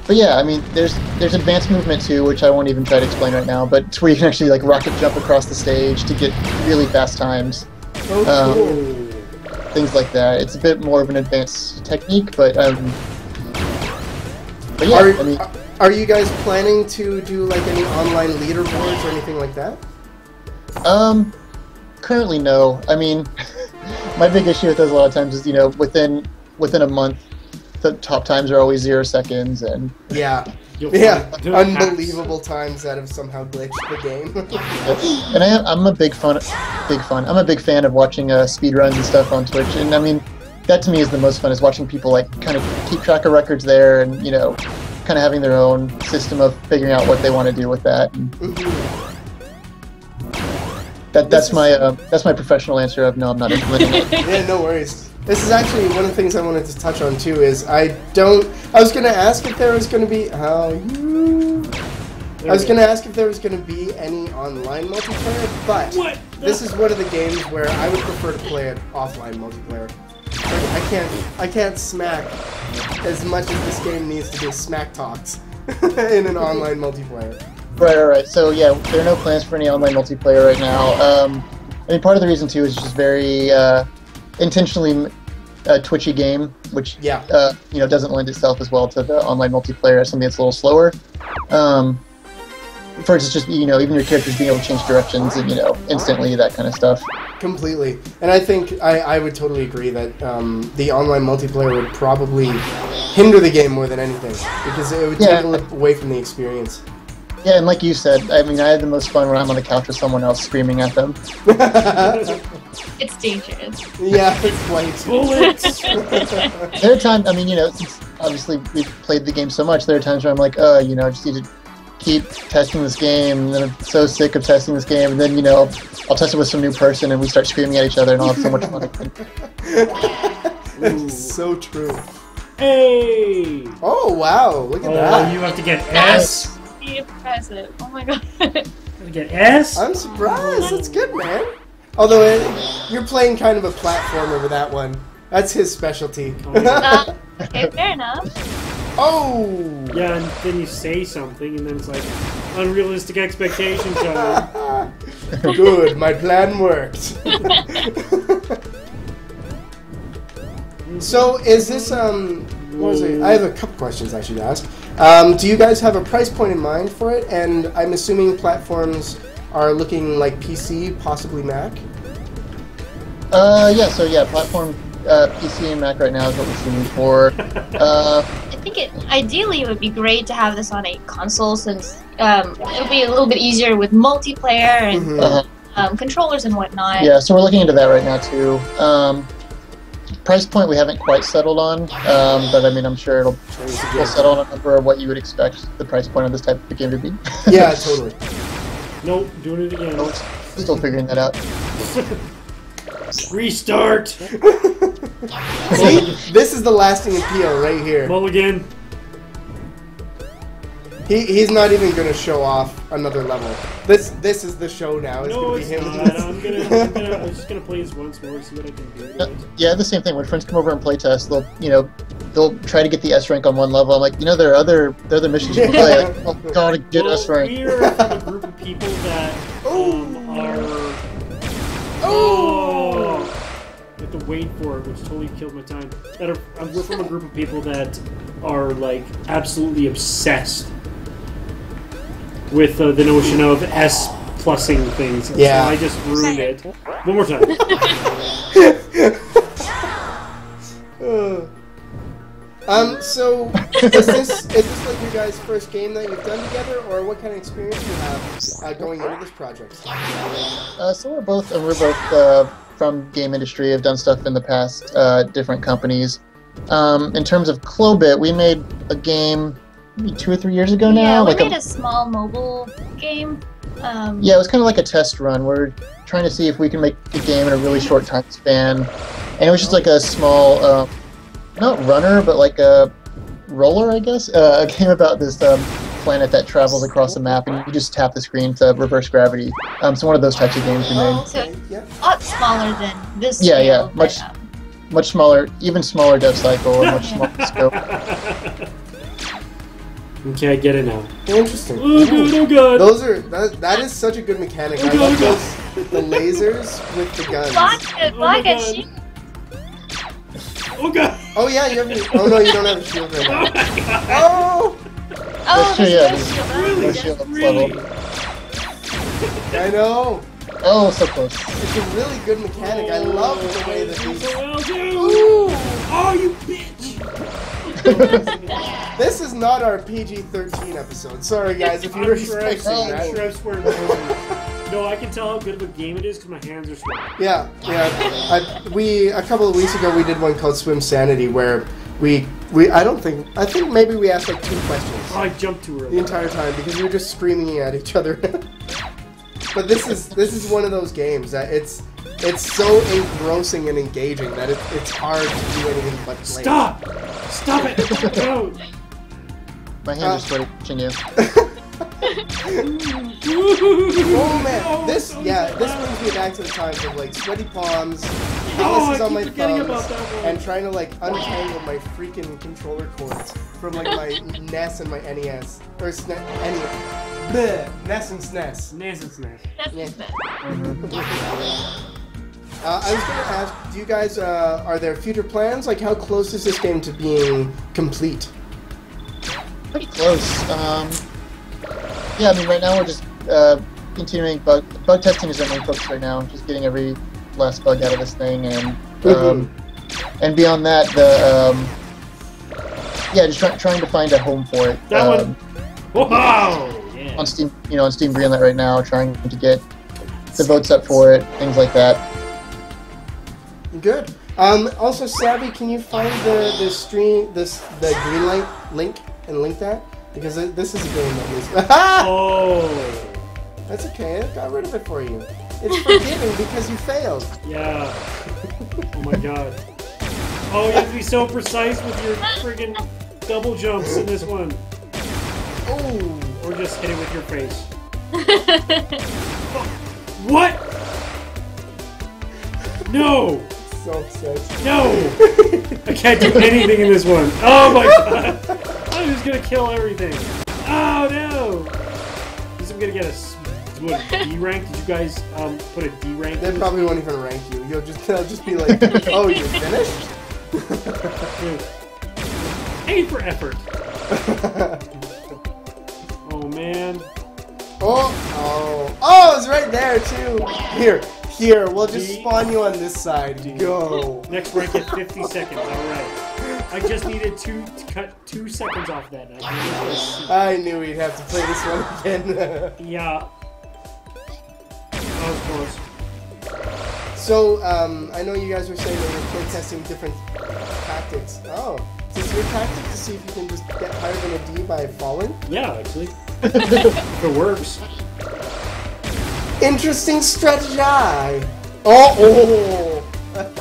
But yeah, I mean, there's advanced movement too, which I won't even try to explain right now. But it's where you can actually like rocket jump across the stage to get really fast times.
Oh, cool.
Things like that. It's a bit more of an advanced technique, but yeah, I mean,
Are you guys planning to do like any online leaderboards or anything like that?
currently no. I mean, my big issue with those a lot of times is, within a month, the top times are always 0 seconds, and
Yeah.
You'll
Yeah,
find
unbelievable times that have somehow glitched the game.
and I'm a big fan of watching speedruns and stuff on Twitch, and I mean, that to me is the most fun, is watching people like kind of keep track of records there, and kind of having their own system of figuring out what they want to do with that. And that's my professional answer of no, I'm not implementing it.
Yeah, no worries. This is actually one of the things I wanted to touch on too. Is I was going to ask if there was going to be any online multiplayer, but this is one of the games where I would prefer to play it offline multiplayer. I can't smack as much as this game needs to be smack talks in an online multiplayer.
Right. So yeah, there are no plans for any online multiplayer right now. I mean, part of the reason too is just very intentionally twitchy game, which doesn't lend itself as well to the online multiplayer as something that's a little slower. For instance, just even your characters being able to change directions and instantly, that kind of stuff.
Completely, and I think I would totally agree that the online multiplayer would probably hinder the game more than anything, because it would take away from the experience.
Yeah, and like you said, I mean, I had the most fun when I'm on the couch with someone else screaming at them.
It's dangerous.
Yeah, it's quite.
Bullets!
There are times, I mean, since obviously we've played the game so much, there are times where I'm like, I just need to keep testing this game, and then I'm so sick of testing this game, and then, I'll test it with some new person, and we start screaming at each other, and I'll have so much fun again.
That's so true.
Hey!
Oh, wow, look at that.
You have to get S?
Impressive. Oh my god.
You get S?
I'm surprised. That's good, man. Although you're playing kind of a platformer with that one. That's his specialty.
Okay, fair enough.
Oh!
Yeah, and then you say something, and then it's like, unrealistic expectations are...
Good, my plan worked. So, is this, what was it? I have a couple questions I should ask. Do you guys have a price point in mind for it? And I'm assuming platforms are looking like PC, possibly Mac?
Platform, PC and Mac right now is what we're shooting for.
I think ideally it would be great to have this on a console, since it'll be a little bit easier with multiplayer and controllers and whatnot.
Yeah, so we're looking into that right now too. price point we haven't quite settled on, but I mean, I'm sure we'll settle on a number of what you would expect the price point of this type of game to be.
Yeah, totally.
Nope, doing it again.
Still figuring that out.
Restart!
See, this is the lasting appeal right here.
Mulligan.
He's not even gonna show off another level. This is the show now. It's
No,
gonna be
it's
him.
not. I'm just gonna play this once more, see what I can do.
Yeah, the same thing. When friends come over and play test, they'll try to get the S rank on one level. I'm like, there are other missions you can play. Like, oh, gotta get S rank.
We're from a group of people that are. Oh! I have to wait for it, which totally killed my time. We're from a group of people that are like absolutely obsessed with the notion of S plussing things.
Yeah.
So I just ruined it. One more time.
So is this like your guys' first game that you've done together, or what kind of experience do you have going into this project?
So we're both from game industry. Have done stuff in the past, different companies. In terms of Clobit, we made a game maybe 2 or 3 years ago now.
Yeah, we made a small mobile game.
Yeah, it was kind of like a test run. We're trying to see if we can make a game in a really short time span, and it was just like a small, not runner, but like a roller, I guess. A game about this planet that travels across the map, and you just tap the screen to reverse gravity. So one of those types of games we made.
So a lot smaller than this.
Yeah,
scale,
much smaller, even smaller dev cycle, and much smaller scope.
Okay, I get it now.
Interesting.
Oh god!
That is such a good mechanic.
Oh,
I love
God.
the lasers with the guns.
Vodka, shoot.
Oh god!
Oh yeah, you have. Oh no, you don't have a shield right now. Oh!
That's true, yeah.
Really?
No shield up
Really?
level.
I know.
Oh, so close.
It's a really good mechanic. I love the way that these.
Well, dude.
Ooh!
Oh, you bitch!
This is not our PG-13 episode. Sorry guys, if you were expecting
I'm
that.
sure I've swearing. No, I can tell how good of a game it is because my hands are sweating.
Yeah. A couple of weeks ago we did one called Swim Sanity where I think maybe we asked like 2 questions
Oh, I jumped too
the
early.
entire time because we were just screaming at each other. But this is one of those games that it's so engrossing and engaging that it's hard to do anything but play.
Stop! Stop it! No!
My hands are sweaty pushing you.
Oh man, this brings me back to the times of like sweaty palms, calluses on my thumbs, and trying to like untangle my freaking controller cords from like my NES and my NES or NES and SNES.
NES and SNES.
I was going to ask, do you guys are there future plans? Like, how close is this game to being complete?
Pretty close. Yeah, I mean, right now we're just continuing bug testing is our main focus right now. Just getting every last bug out of this thing, and beyond that, just trying to find a home for it.
That one. Wow! Yeah.
On Steam, on Steam Greenlight right now, trying to get the votes up for it, things like that.
Good. Also, Savvy, can you find the Greenlight link and link that? Because this is a game that is.
Oh!
That's okay. I got rid of it for you. It's forgiving because you failed.
Yeah. Oh my god. Oh, you have to be so precise with your friggin' double jumps in this one.
Oh!
Or just hit it with your face. What? No!
So upset.
No! I can't do anything in this one. Oh my god! I'm just gonna kill everything. Oh no! This is gonna get a D rank. Did you guys put a D rank?
They probably won't even rank you. They'll just be like, oh, you're finished?
A for effort. Oh man.
Oh, it's right there too. Here, we'll just spawn you on this side. Go.
Next rank at 50 seconds. All right. I just needed to cut 2 seconds off that.
I knew we'd have to play this one again.
Yeah. That was close.
So, I know you guys were saying that you're play testing different tactics. Oh, is this your tactic to see if you can just get higher than a D by falling?
Yeah, actually. If it works.
Interesting strategy. Oh.
But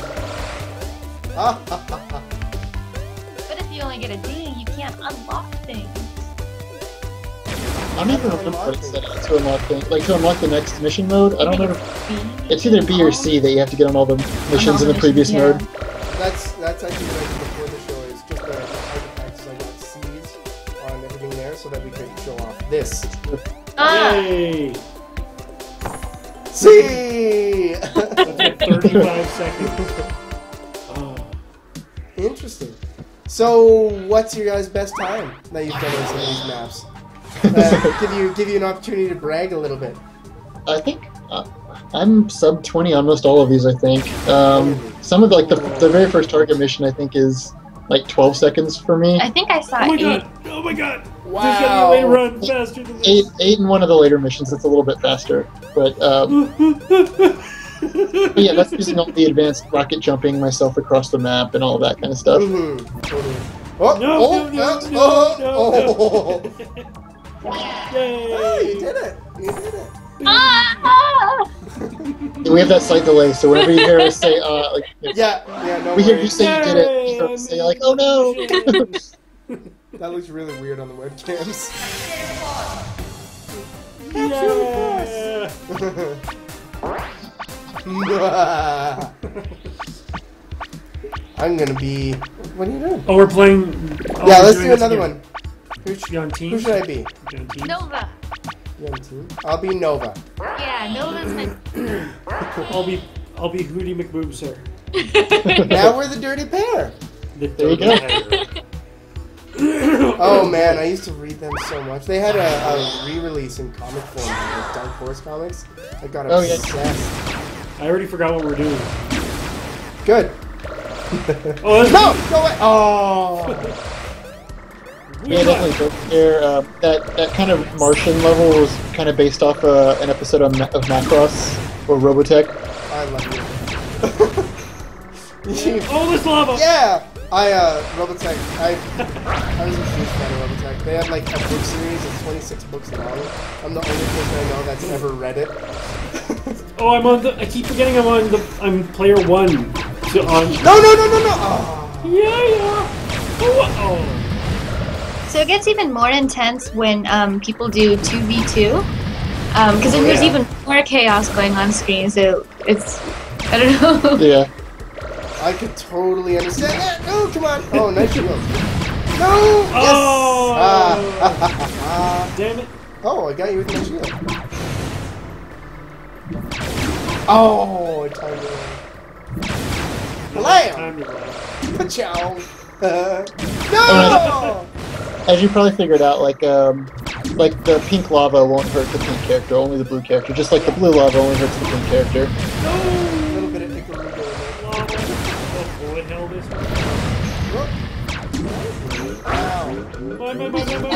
if you only get a D, you can't unlock things.
I don't even remember what it said to unlock things. Like to unlock the next mission mode. I don't remember. It's either B or C that you have to get on all the missions in the previous mode.
That's actually what I did before the show. Is just the artifacts. So I got C's on everything there so that we could show off this.
Yay!
C.
That's like 35 seconds. Oh.
Interesting. So, what's your guys' best time that you've done on some of these maps? Give you an opportunity to brag a little bit.
I think I'm sub 20 on most all of these. I think some of the very first target mission I think is like 12 seconds for me.
I think I saw
Oh my
8.
god! Oh my god!
Wow.
There's gonna be a way to run faster than this.
Eight in one of the later missions. It's a little bit faster, but yeah, that's using all the advanced rocket jumping myself across the map and all that kind of stuff.
Totally.
Yay!
Oh, you did it! You did it!
We have that slight delay, so whenever you hear us say,
Yeah, no
we hear you
worries.
say you did it, you hear us say like, oh no!
That looks really weird on the webcams.
Yeah.
I'm gonna be... What are you doing?
Oh, we're playing. Oh,
Yeah,
we're
let's
doing
do
this
another
again.
one. Who
You on team?
should I be?
You on team?
Nova.
You on team? I'll be Nova.
Yeah, Nova's my...
I'll be Hootie McBoob, sir.
Now we're the dirty pair.
The
There you go.
Oh man, I used to read them so much. They had a re-release in comic form, like Dark Horse comics. I got
Oh, yeah.
obsessed.
I already forgot what we're doing.
Good.
Oh, that's
No! Go away! Oh!
Yeah, definitely. There, that kind of Martian level was kind of based off an episode of Macross or Robotech.
I love you.
Oh, there's lava!
Yeah! Robotech. I was a huge fan of Robotech. They had like a book series of 26 books long. I'm the only person I know that's ever read it.
Oh, I keep forgetting I'm player 1. So
No! Oh.
Yeah. Oh.
So it gets even more intense when people do 2v2. Because then there's even more chaos going on screen, so it's... I don't know.
Yeah.
I could totally understand that. No, come on. Oh, nice shield. No! Yes!
Oh! Damn it.
Oh, I got you with my shield. Oh, I timed it wrong.
Time to run.
Pachow. No!
As you probably figured out, like the pink lava won't hurt the pink character, only the blue character. Just like the blue lava only hurts the pink character.
A little bit of Ikaruga in
Oh, bullet hell this one.
there. Wow.
Mine.
I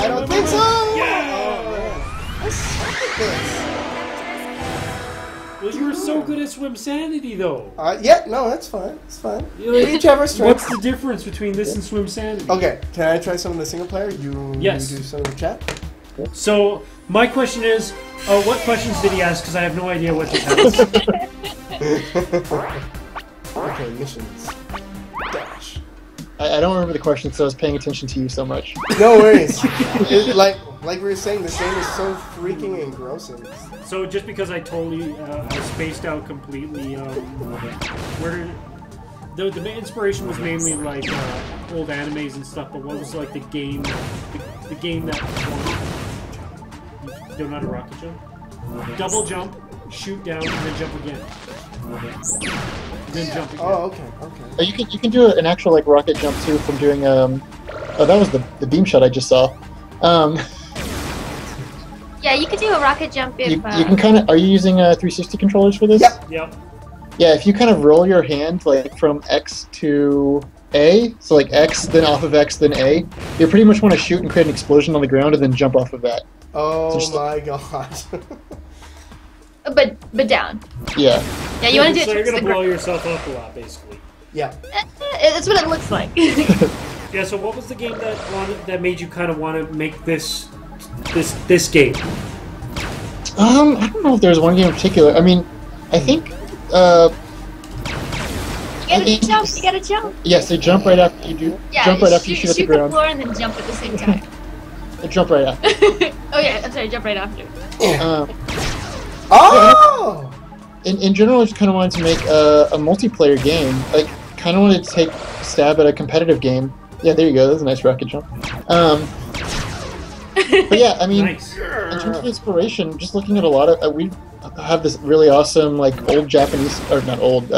don't think so!
Yeah!
Oh, man. I suck at this.
Well, you were so good at Swim Sanity, though.
Yeah, no, that's fine. It's fine.
You're like,
We each have our strengths.
What's the difference between this and Swim Sanity?
Okay, can I try some of the single player?
Yes.
You do some of the chat?
So, my question is, what questions did he ask? Because I have no idea what this has.
Okay, missions. Dash.
I don't remember the question, so I was paying attention to you so much.
No worries. Like we were saying, this game is so freaking engrossing.
So, just because I totally I spaced out completely, the inspiration was mainly like old animes and stuff, but what was like the game that won? You don't know how to rocket jump? Double jump, shoot down, and then jump again. Then jump again.
Oh, okay.
You can do an actual like rocket jump too from doing oh, that was the beam shot I just saw.
Yeah, you could do a rocket jump if...
You can kind of... Are you using 360 controllers for this?
Yep.
Yep.
Yeah, if you kind of roll your hand like from X to A, so like X, then off of X, then A, you pretty much want to shoot and create an explosion on the ground and then jump off of that.
Oh
So
my god.
but down.
Yeah.
Yeah, you want to do
So
it
you're
towards
gonna
the
blow
ground.
yourself up a lot, basically.
Yeah.
It's what it looks like.
Yeah. So what was the game that made you kind of want to make this game?
I don't know if there's one game in particular. I mean, I think.
You gotta jump.
Yes, they jump right after you do.
Yeah,
Jump right after you shoot at the ground.
floor and then jump at the same time.
Jump right after.
Oh yeah, I'm sorry, jump right after.
Oh!
In general, I just kind of wanted to make a multiplayer game. Like, kind of wanted to take a stab at a competitive game. Yeah, there you go. That's a nice rocket jump. But yeah, I mean,
Nice.
in terms of inspiration, just looking at a lot of we have this really awesome like old Japanese or not old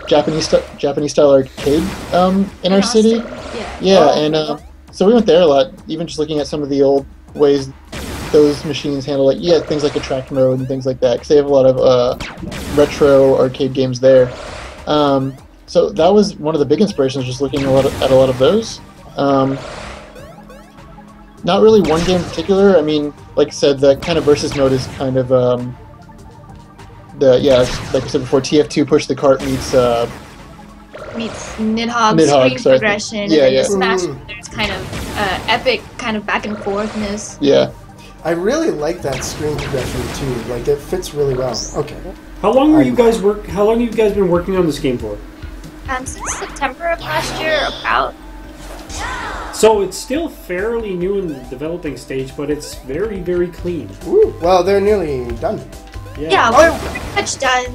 Japanese style arcade in our city.
Yeah.
Yeah, and so we went there a lot. Even just looking at some of the old ways those machines handle things like attract mode and things like that, because they have a lot of retro arcade games there. So that was one of the big inspirations, just looking at a lot of those. Not really one game in particular. I mean, like I said, the kind of versus mode is kind of like I said before, TF2 Push the Cart meets
Nidhogg,
Nidhogg,
screen
sorry.
progression, and
Yeah,
then
yeah.
the Smash Brothers kind of epic kind of back and forthness.
Yeah.
I really like that screen progression too. Like it fits really well. Okay.
How long have you guys been working on this game for?
Since September of last year, about.
So it's still fairly new in the developing stage, but it's very, very clean.
Ooh, well, they're nearly done.
Yeah, we're pretty much done.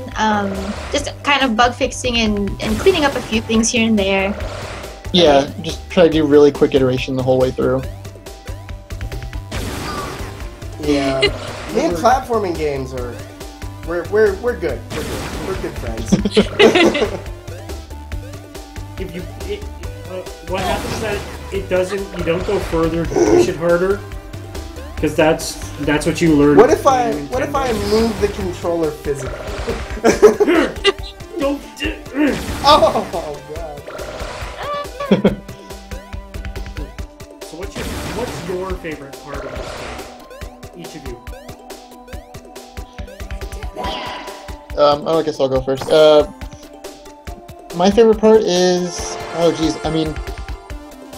Just kind of bug fixing and cleaning up a few things here and there.
Yeah, just try to do really quick iteration the whole way through.
Yeah. Me and platforming games are we're good. We're good. We're good friends.
What happens is that you don't go further to push it harder, because that's what you learn.
What if I move the controller physically?
Don't
Oh god.
So what's your favorite part of this game? Each of you.
I guess I'll go first. My favorite part is, I mean,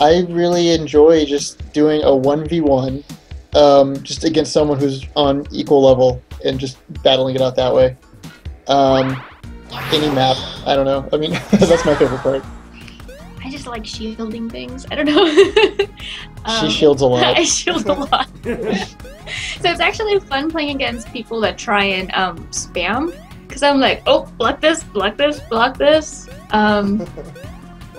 I really enjoy just doing a 1v1, just against someone who's on equal level and just battling it out that way. Any map, I don't know. I mean, that's my favorite part.
I just like shielding things. I don't know.
She shields a lot.
I shield a lot. So it's actually fun playing against people that try and spam. Because I'm like, oh, block this, block this, block this.
Or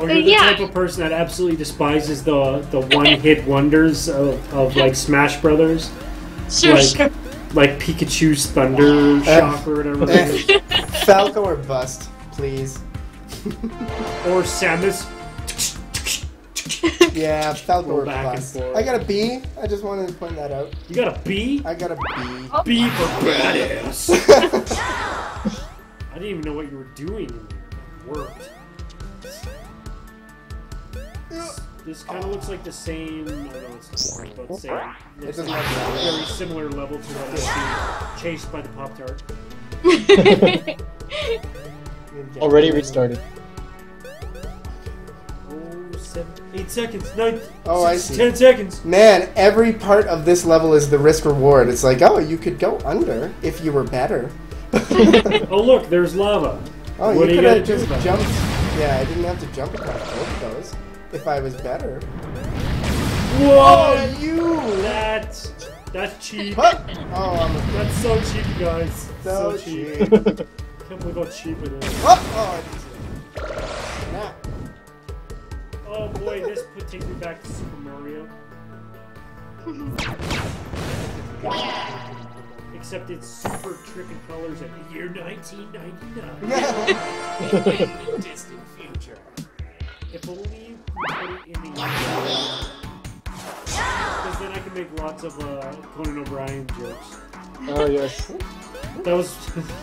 you're the type of person that absolutely despises the one-hit wonders of like Smash Brothers.
Sure, sure.
Like Pikachu's Thunder Shock or whatever it is.
Falco or bust, please.
Or Samus.
Yeah, Falco
Go
or
back and
bust.
forth.
I got a B. I just wanted to point that out.
You got a B?
I got a B.
B for badass. I didn't even know what you were doing. It worked. This kind of looks like the same. I don't know it's about the same.
It
Looks
doesn't
like
have
a very similar level to what I see chased by the Pop Tart.
Already restarted.
8 seconds. 9.
Oh, I
6,
see.
10 seconds.
Man, every part of this level is the risk reward. It's like, oh, you could go under if you were better.
Oh look, there's lava.
Oh,
What are
you
you
could have
gonna do
just
about it?
jumped. Yeah, I didn't have to jump across both of those if I was better.
Whoa!
Oh, you!
That's cheap.
Huh? Oh,
That's so cheap, guys.
So
cheap.
cheap.
Can't believe how cheap it is.
Oh, I didn't see it. Snap.
Oh boy, this takes me back to Super Mario. Except it's super trippy colors at the year 1999. Distant future. If only you put it in the year. Because then I can make lots of Conan O'Brien jokes.
Oh, yes.
That was...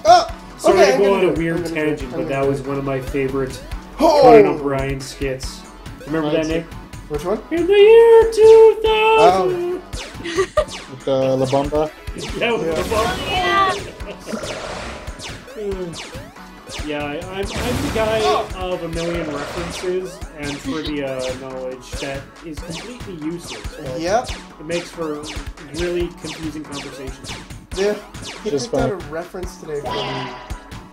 Oh,
Sorry
okay,
to go on a
I'm
weird
gonna do it.
tangent, but that was one of my favorite
Oh!
Conan O'Brien skits. Remember that, Nick?
Which one?
In the year 2000!
With La Bamba.
Yeah, with the bump.
Yeah.
Yeah, I'm the guy of a million references and trivia knowledge that is completely useless. But
Yep.
It makes for really confusing conversations.
Yeah. He
Just
picked out
fine.
a reference today from...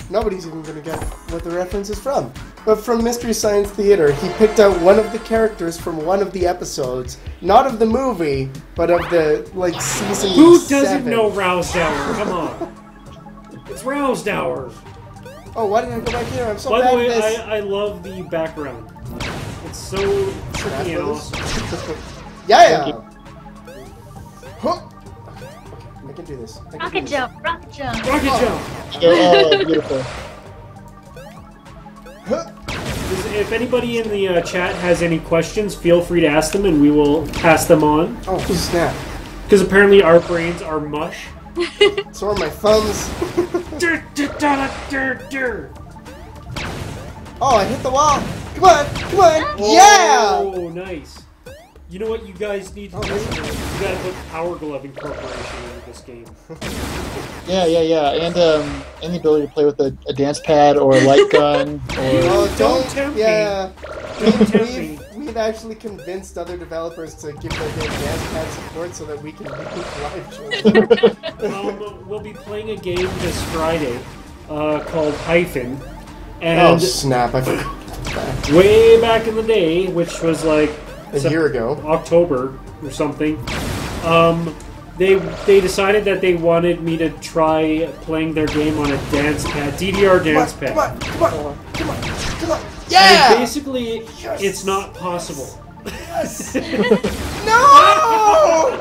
Nobody's even going to get what the reference is from. But from Mystery Science Theater, he picked out one of the characters from one of the episodes. Not of the movie, but of the, like, season
Who
7.
doesn't know Roused Hour? Come on. It's Roused Hour.
Oh, why did I go back here? I'm so
By
bad
the way,
at this.
I love the background. It's so trippy and awesome.
Yeah! Huh. Okay, I can do this. I can do
Rocket
this.
jump, rocket jump.
Rocket jump!
Oh, beautiful.
Huh.
If anybody in the chat has any questions, feel free to ask them and we will pass them on.
Oh, snap.
Because apparently our brains are mush.
So are my thumbs. Oh, I hit the wall. Come on, come on. Yeah!
Oh, nice. You know what you guys need to do? You gotta put Power Glove Incorporation into this game.
Yeah. And the ability to play with a dance pad or a light gun. Or...
Oh,
Don't tempt me.
Yeah.
Don't tempt me.
We've actually convinced other developers to give their game dance pad support so that we can make live shows.
We'll be playing a game this Friday called Hyphen.
Oh,
And
snap. I forgot that.
way back in the day, which was like
A year ago.
October or something, they decided that they wanted me to try playing their game on a dance pad, DDR dance pad.
Come on, come on, come on, come on.
And
Yeah!
basically,
Yes!
it's not possible.
No!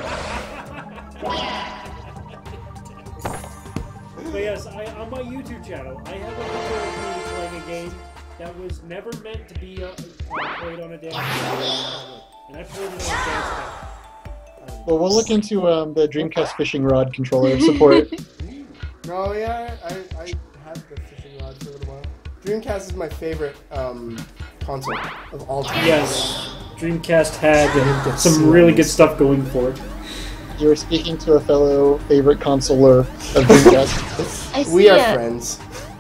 But yes, on my YouTube channel, I have a video of me playing a game that was never meant to be played on a dance pad. And I played it on a dance pad.
Well, we'll look into the Dreamcast fishing rod controller support.
Oh yeah, I had the fishing rod for a little while. Dreamcast is my favorite console of all time.
Yes, Dreamcast had some really good stuff going for it.
You're speaking to a fellow favorite consoler of Dreamcast.
I see
We are
a
friends.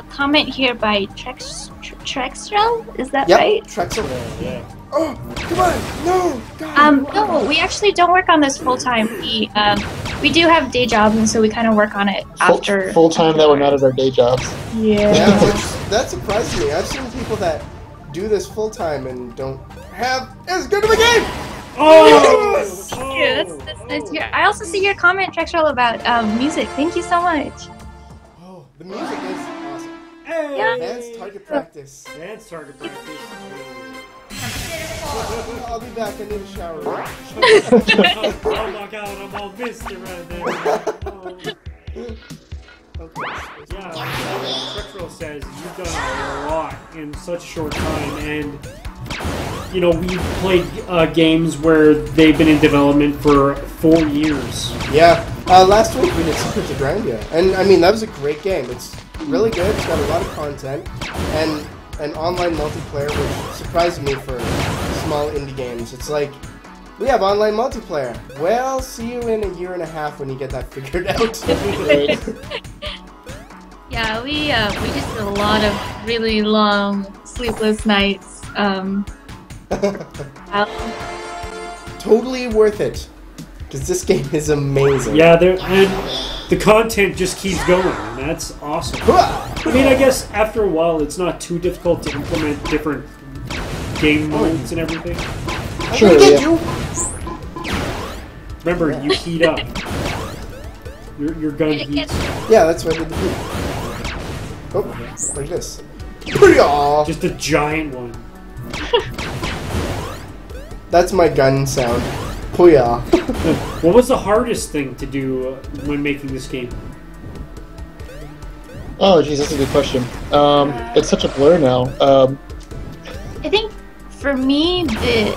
comment here by Trexrel. Is that
Yep,
right?
Trexel.
Yeah.
Oh, come on! No! God!
No, we actually don't work on this full time. We do have day jobs, and so we kind of work on it after.
Full time that we're not at our day jobs.
Yeah.
Yeah, that surprised me. I've seen people that do this full time and don't have as good of a game.
Oh!
Yeah, that's nice to hear. I also see your comment, Trexrel, about music. Thank you so much.
Oh, the music is awesome.
Hey!
Yeah.
Dance target practice.
Dance target practice.
I'll be back. I need a shower.
Oh my god, I'm all misty right there.
Okay.
Yeah, like Trexrel says, you've done a lot in such a short time, and you know, we've played games where they've been in development for 4 years.
Yeah. Last week we did Secret to Grandia, and I mean that was a great game. It's really good. It's got a lot of content and an online multiplayer, which surprised me for small indie games. It's like, we have online multiplayer. Well, see you in a year and a half when you get that figured out.
Yeah, we just did a lot of really long sleepless nights.
Totally worth it, because this game is amazing.
Yeah, and the content just keeps going, and that's awesome. I mean, I guess after a while, it's not too difficult to implement different game modes and everything.
Sure,
I'm gonna get
yeah.
you.
Remember, you heat up. Your gun heats.
Yeah, that's what I did the heat. Oh, like this. Booyah!
Just a giant one.
That's my gun sound. Booyah.
What was the hardest thing to do when making this game?
Oh, geez, that's a good question. It's such a blur now.
I think for me, the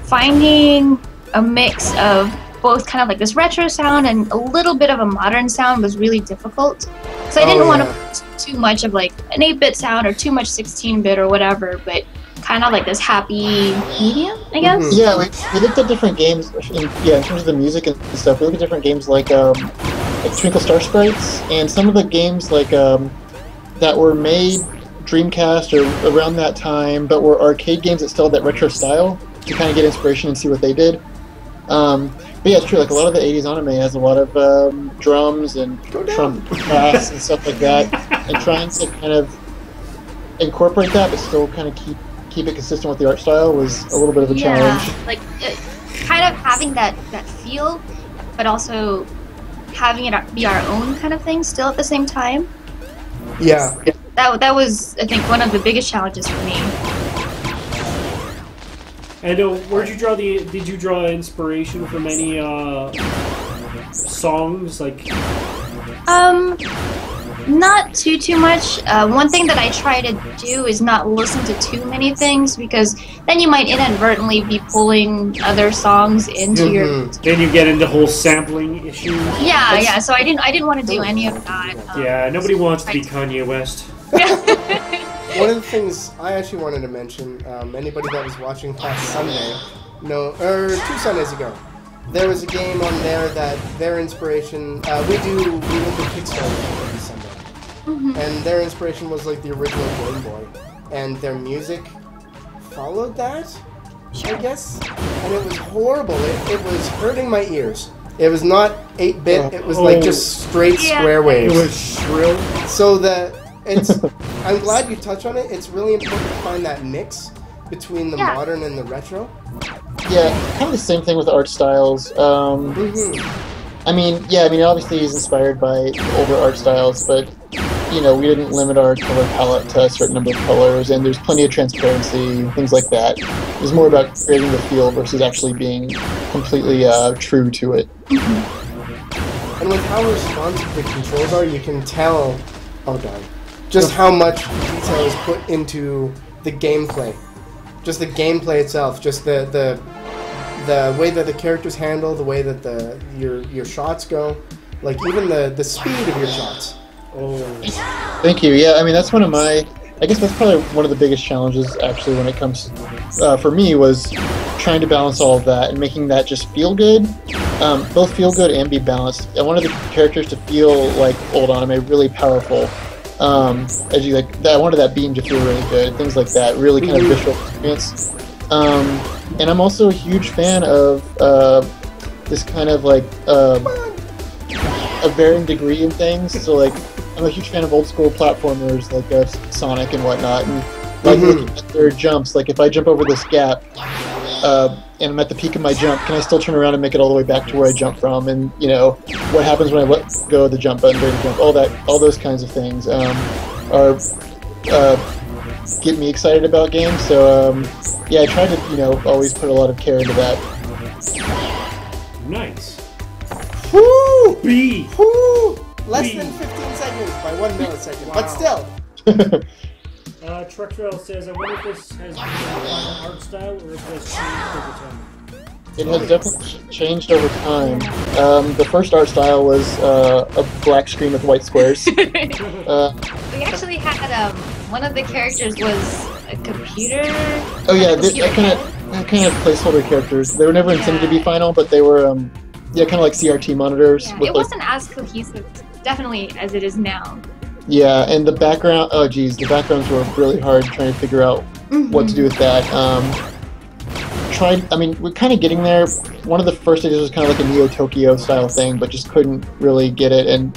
finding a mix of both kind of like this retro sound and a little bit of a modern sound was really difficult. So I didn't want to put too much of like an 8-bit sound or too much 16-bit or whatever, but kind of like this happy medium, I guess.
Yeah, we looked at different games. In terms of the music and stuff, we looked at different games like Twinkle Star sprites, and some of the games like that were made Dreamcast or around that time, but were arcade games that still had that retro style to kind of get inspiration and see what they did. But yeah, it's true. Like a lot of the '80s anime has a lot of drums and trumpet brass and stuff like that, and trying to kind of incorporate that, but still kind of keep it consistent with the art style was a little bit of a challenge.
Like kind of having that feel, but also having it be our own kind of thing still at the same time.
Yeah.
That was, I think, one of the biggest challenges for me.
And where'd you draw did you draw inspiration from any songs? Like,
not too much. One thing that I try to do is not listen to too many things, because then you might inadvertently be pulling other songs into your.
Then you get into whole sampling issues.
Yeah. So I didn't want to do any of that.
Yeah, nobody wants to be Kanye West.
One of the things I actually wanted to mention, anybody that was watching last Sunday, or 2 Sundays ago, there was a game on there that their inspiration, we look at Kickstarter every Sunday, and their inspiration was like the original Game Boy, and their music followed that, I guess, and it was horrible. It was hurting my ears. It was not 8-bit, it was like just straight square waves.
It was shrill.
So I'm glad you touched on it. It's really important to find that mix between the modern and the retro.
Yeah, kind of the same thing with the art styles. I mean, obviously he's inspired by older art styles, but we didn't limit our color palette to a certain number of colors, and there's plenty of transparency, things like that. It was more about creating the feel versus actually being completely true to it.
And with how responsive the controls are, you can tell, just how much detail is put into the gameplay. Just the gameplay itself, just the way that the characters handle, the way that your shots go, like even the speed of your shots.
Thank you. Yeah, I mean that's I guess that's probably one of the biggest challenges actually when it comes for me, was trying to balance all of that and making that just feel good, both feel good and be balanced. I wanted the characters to feel like old anime, really powerful. I wanted that beam to feel really good, things like that, really kind of visual experience. And I'm also a huge fan of this kind of like a varying degree in things. So like, I'm a huge fan of old school platformers like Sonic and whatnot, and like looking at their jumps. Like if I jump over this gap and I'm at the peak of my jump, can I still turn around and make it all the way back to where I jumped from? And what happens when I let go of the jump button during the jump? All those kinds of things get me excited about games. So I try to always put a lot of care into that.
Nice.
Woo!
B.
Woo! Less than 15 seconds by 1 millisecond, but still.
Trucktrail says, I wonder if this has been an art style or if it has changed over time.
It has definitely changed over time. The first art style was a black screen with white squares.
We actually had one of the characters was a computer.
Oh yeah, that kind of placeholder characters. They were never intended to be final, but they were kind of like CRT monitors.
Yeah, it wasn't as cohesive, definitely, as it is now.
Yeah, and the background. Oh geez, the backgrounds were really hard trying to figure out what to do with that. We're kind of getting there. One of the first stages was kind of like a Neo Tokyo style thing, but just couldn't really get it. And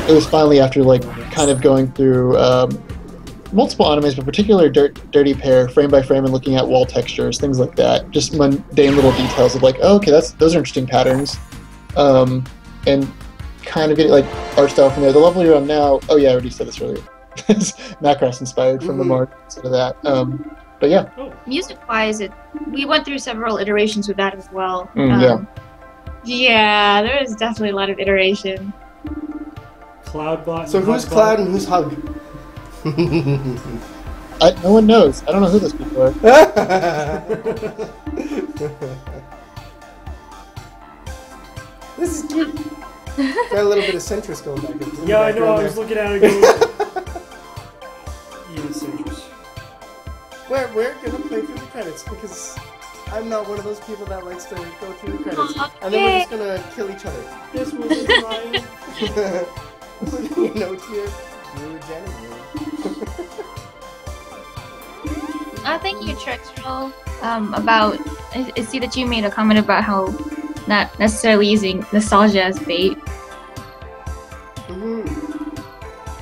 it was finally after like kind of going through multiple animes, but particularly Dirty Pair, frame by frame, and looking at wall textures, things like that. Just mundane little details of like, oh, okay, those are interesting patterns, and kind of getting like art style from there. The level you're on now, oh yeah, I already said this earlier. It's Macross inspired from the mark instead of that. But yeah.
Music-wise, we went through several iterations with that as well. Yeah, there is definitely a lot of iteration.
Cloudbot.
So who's Cloud and who's Hug?
No one knows. I don't know who those people are.
This is cute. Got a little bit of Centris going back.
Yeah, I know. I was looking at it going. Yeah, Centris.
We're gonna play through the credits because I'm not one of those people that likes to go through the credits. And then we're just gonna kill each other.
This was a triumph.
Your notes here. New January.
Thank you, Trexroll. About I see that you made a comment about how not necessarily using nostalgia as bait.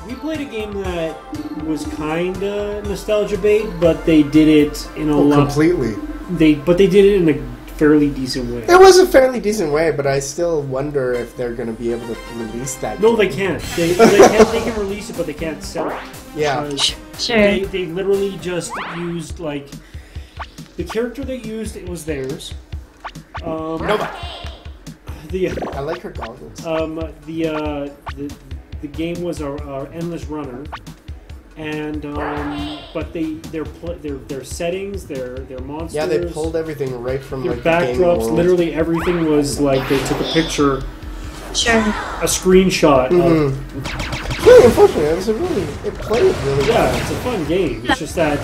We played a game that was kinda nostalgia bait, but they did it in a lot.
Completely.
They did it in a fairly decent way.
It was a fairly decent way, but I still wonder if they're going to be able to release that.
No,
game.
they can't. They can release it, but they can't sell it.
Yeah.
Sure.
They literally just used like the character they used. It was theirs.
Nobody.
The
I like her goggles.
the game was our endless runner, and but their settings, their monsters.
Yeah, they pulled everything right from
their
like the game
backdrops.
world.
Literally everything was like they took a picture,
Sure.
a screenshot. Of,
Really, unfortunately, it played really
yeah,
well.
it's a fun game. It's just that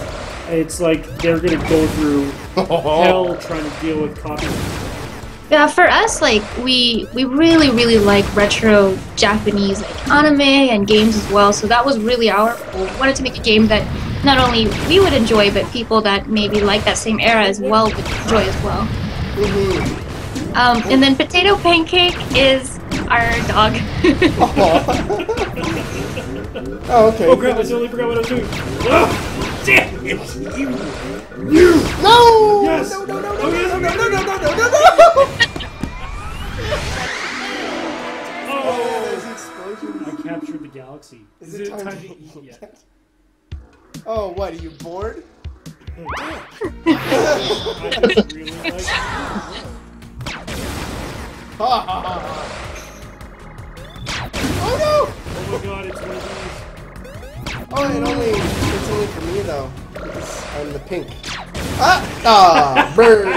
it's like they're gonna go through hell trying to deal with copyright.
Yeah, for us, like we really like retro Japanese like anime and games as well. So that was really our goal. We wanted to make a game that not only we would enjoy, but people that maybe like that same era as well would enjoy as well. And then Potato Pancake is our dog.
Oh, okay.
Oh crap! I totally forgot what I was doing. Oh, damn it! You.
No!
Yes.
No!
Oh, yes.
Oh,
Oh,
there's an explosion.
I captured the galaxy.
Is it time to
eat yet?
Oh, what? Are you bored?
I just really like it.
Oh no!
Oh my god, it's one of
Oh, it's only for me though, because I'm the pink. Ah, bird.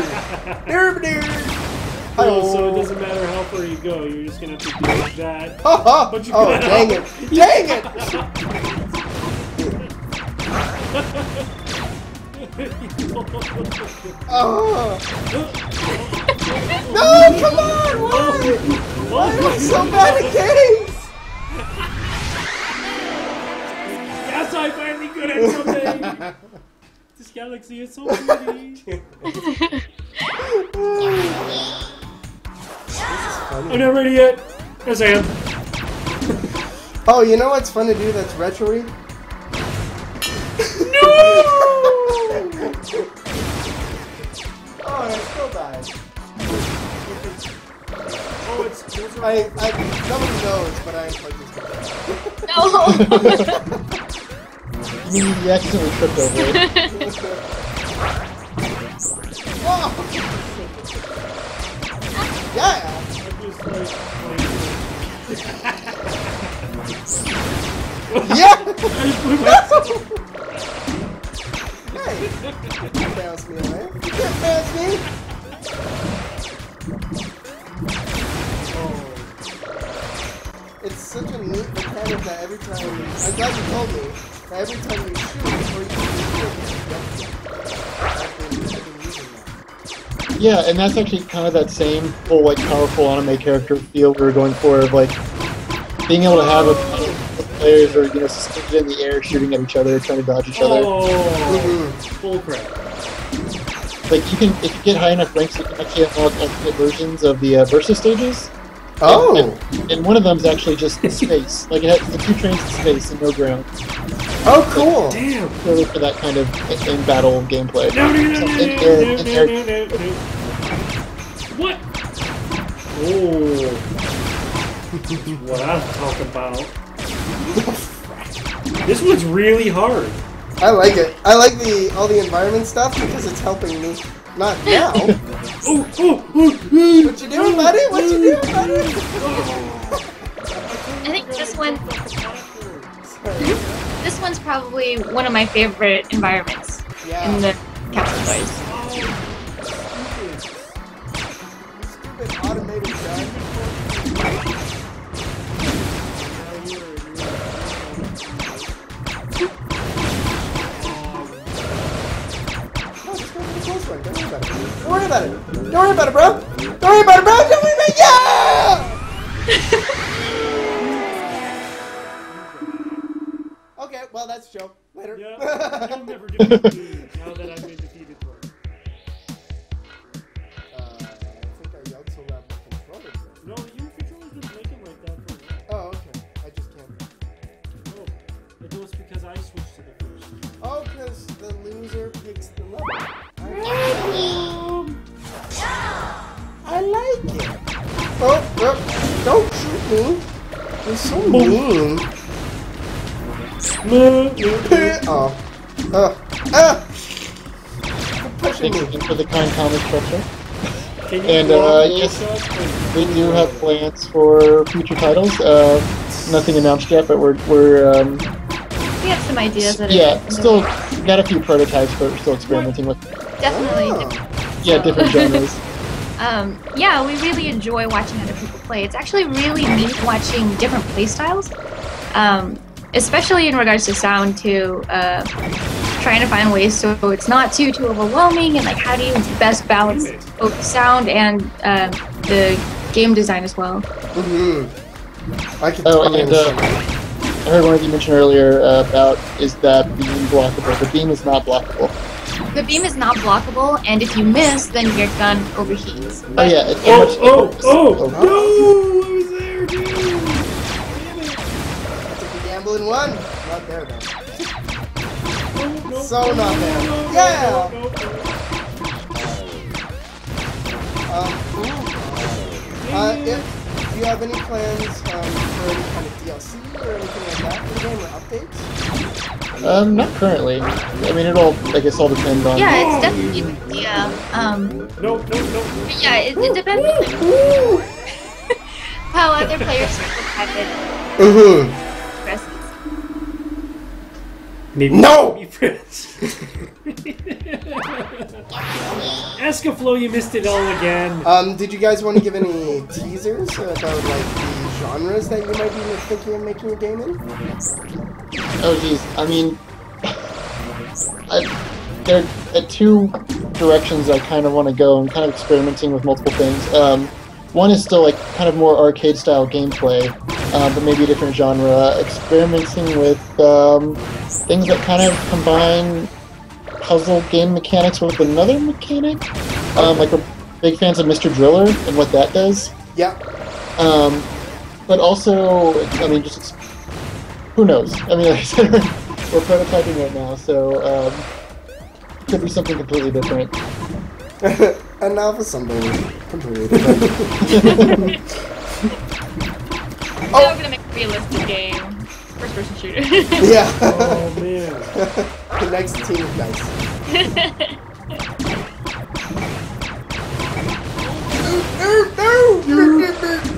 Oh, so it doesn't matter how far you go, you're just gonna have to deal with that. But you
Oh,
got
dang
out.
it! Dang it! Oh. No, come on! Why am I so bad at games?
Yes, I finally good at something! This galaxy is so pretty! I'm not ready yet! Yes, I am.
Oh, you know what's fun to do that's retro-y?
No!
Oh, I still died.
Oh, it's...
Nobody knows, but I am participating.
No.
You accidentally tripped over it.
Oh. Yeah! Yeah! Hey! You can't bounce me away. You can't bounce me! It's such a neat mechanic that every time... I'm glad you told me. That every time you shoot, or you shoot, I've been using that.
Yeah, and that's actually kind of that same full, like, powerful anime character feel we were going for, of like being able to have a players are, you know, suspended in the air, shooting at each other, trying to dodge each other.
Oh, full crap.
Like if you get high enough ranks, you can actually unlock alternate versions of the versus stages.
Oh!
And one of them is actually just space. Like it has the 2 trains in space and no ground.
Oh, cool!
Damn!
Really for that kind of in-battle gameplay.
No.
In-air.
What? Oh. What I'm talking about. This one's really hard.
I like it. I like all the environment stuff because it's helping me. Not now.
Oh.
What you doing, buddy? What you doing, buddy?
I think this one's probably one of my favorite environments in the Capsule toys.
Stupid automated gun. Don't worry about it. Don't worry about it, bro. Don't worry about it, bro. Don't worry about it. Yeah! Joe. Later.
Yeah, you'll never defeat me now that I've been defeated twice.
I think our Yelts will have the controller.
No, your controllers just make it like that for me.
Oh, okay. I just can't.
Oh, it was because I switched to the first.
Oh, because the loser picks the level. I like it. Oh, don't shoot me. You're so mean. Pushing
Thanks
me.
again for the kind comment structure.
Can you
And yes, we do have plans for future titles. Nothing announced yet, but we're
We have some ideas that
yeah, still got a few prototypes, but we're still experimenting with
definitely.
different genres.
Yeah, we really enjoy watching other people play. It's actually really neat watching different play styles, especially in regards to sound too. Trying to find ways so it's not too overwhelming, and like how do you best balance both sound and the game design as well.
I can
And I heard one of you mention earlier about is that beam blockable. The beam is not blockable.
The beam is not blockable, and if you miss, then your gun overheats.
Oh yeah. It's
No,
Oh.
I was there, dude. Damn it.
Took the gambling one. Not there though.
No,
So not there.
no,
Yeah.
no, no.
If you have any plans for any kind of DLC or anything like that for the game or updates?
Not currently. I mean, I guess all depend on.
Yeah, it's definitely an idea.
No.
But yeah, it depends on how other players look at it. Expresses.
Maybe
No!
be friends. Escaflow, you missed it all again.
Did you guys want to give any teasers about like the genres that you might be thinking of making a game in?
Oh geez, I mean, there are two directions I kind of want to go. I'm kind of experimenting with multiple things. One is still like kind of more arcade style gameplay, but maybe a different genre. Experimenting with things that kind of combine puzzle game mechanics with another mechanic. Like we're big fans of Mr. Driller and what that does.
Yeah.
But also, I mean, just who knows? I mean, like I said, we're prototyping right now, so could be something completely different.
And now for something completely different.
Now we're gonna make a realistic game. First-person shooter.
Yeah.
Oh man.
The next team of dice.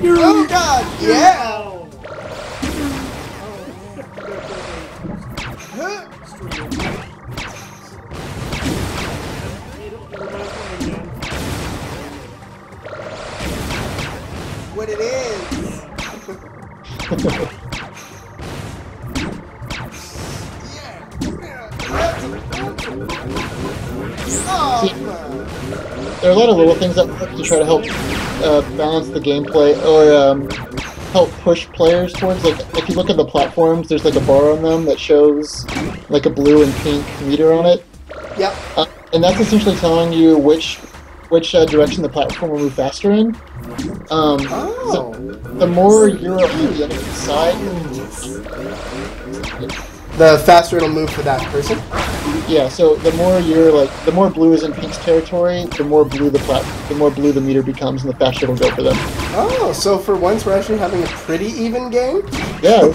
Oh god, yeah! What it is!
There are a lot of little things that work to try to help balance the gameplay or help push players towards, like, if you look at the platforms, there's like a bar on them that shows like a blue and pink meter on it.
Yep.
And that's essentially telling you which direction the platform will move faster in. So the more you're on the other side,
the faster it'll move for that person.
yeah. So the more blue is in Pink's territory, the more blue the meter becomes, and the faster it'll go for them.
Oh, so for once we're actually having a pretty even game?
Yeah.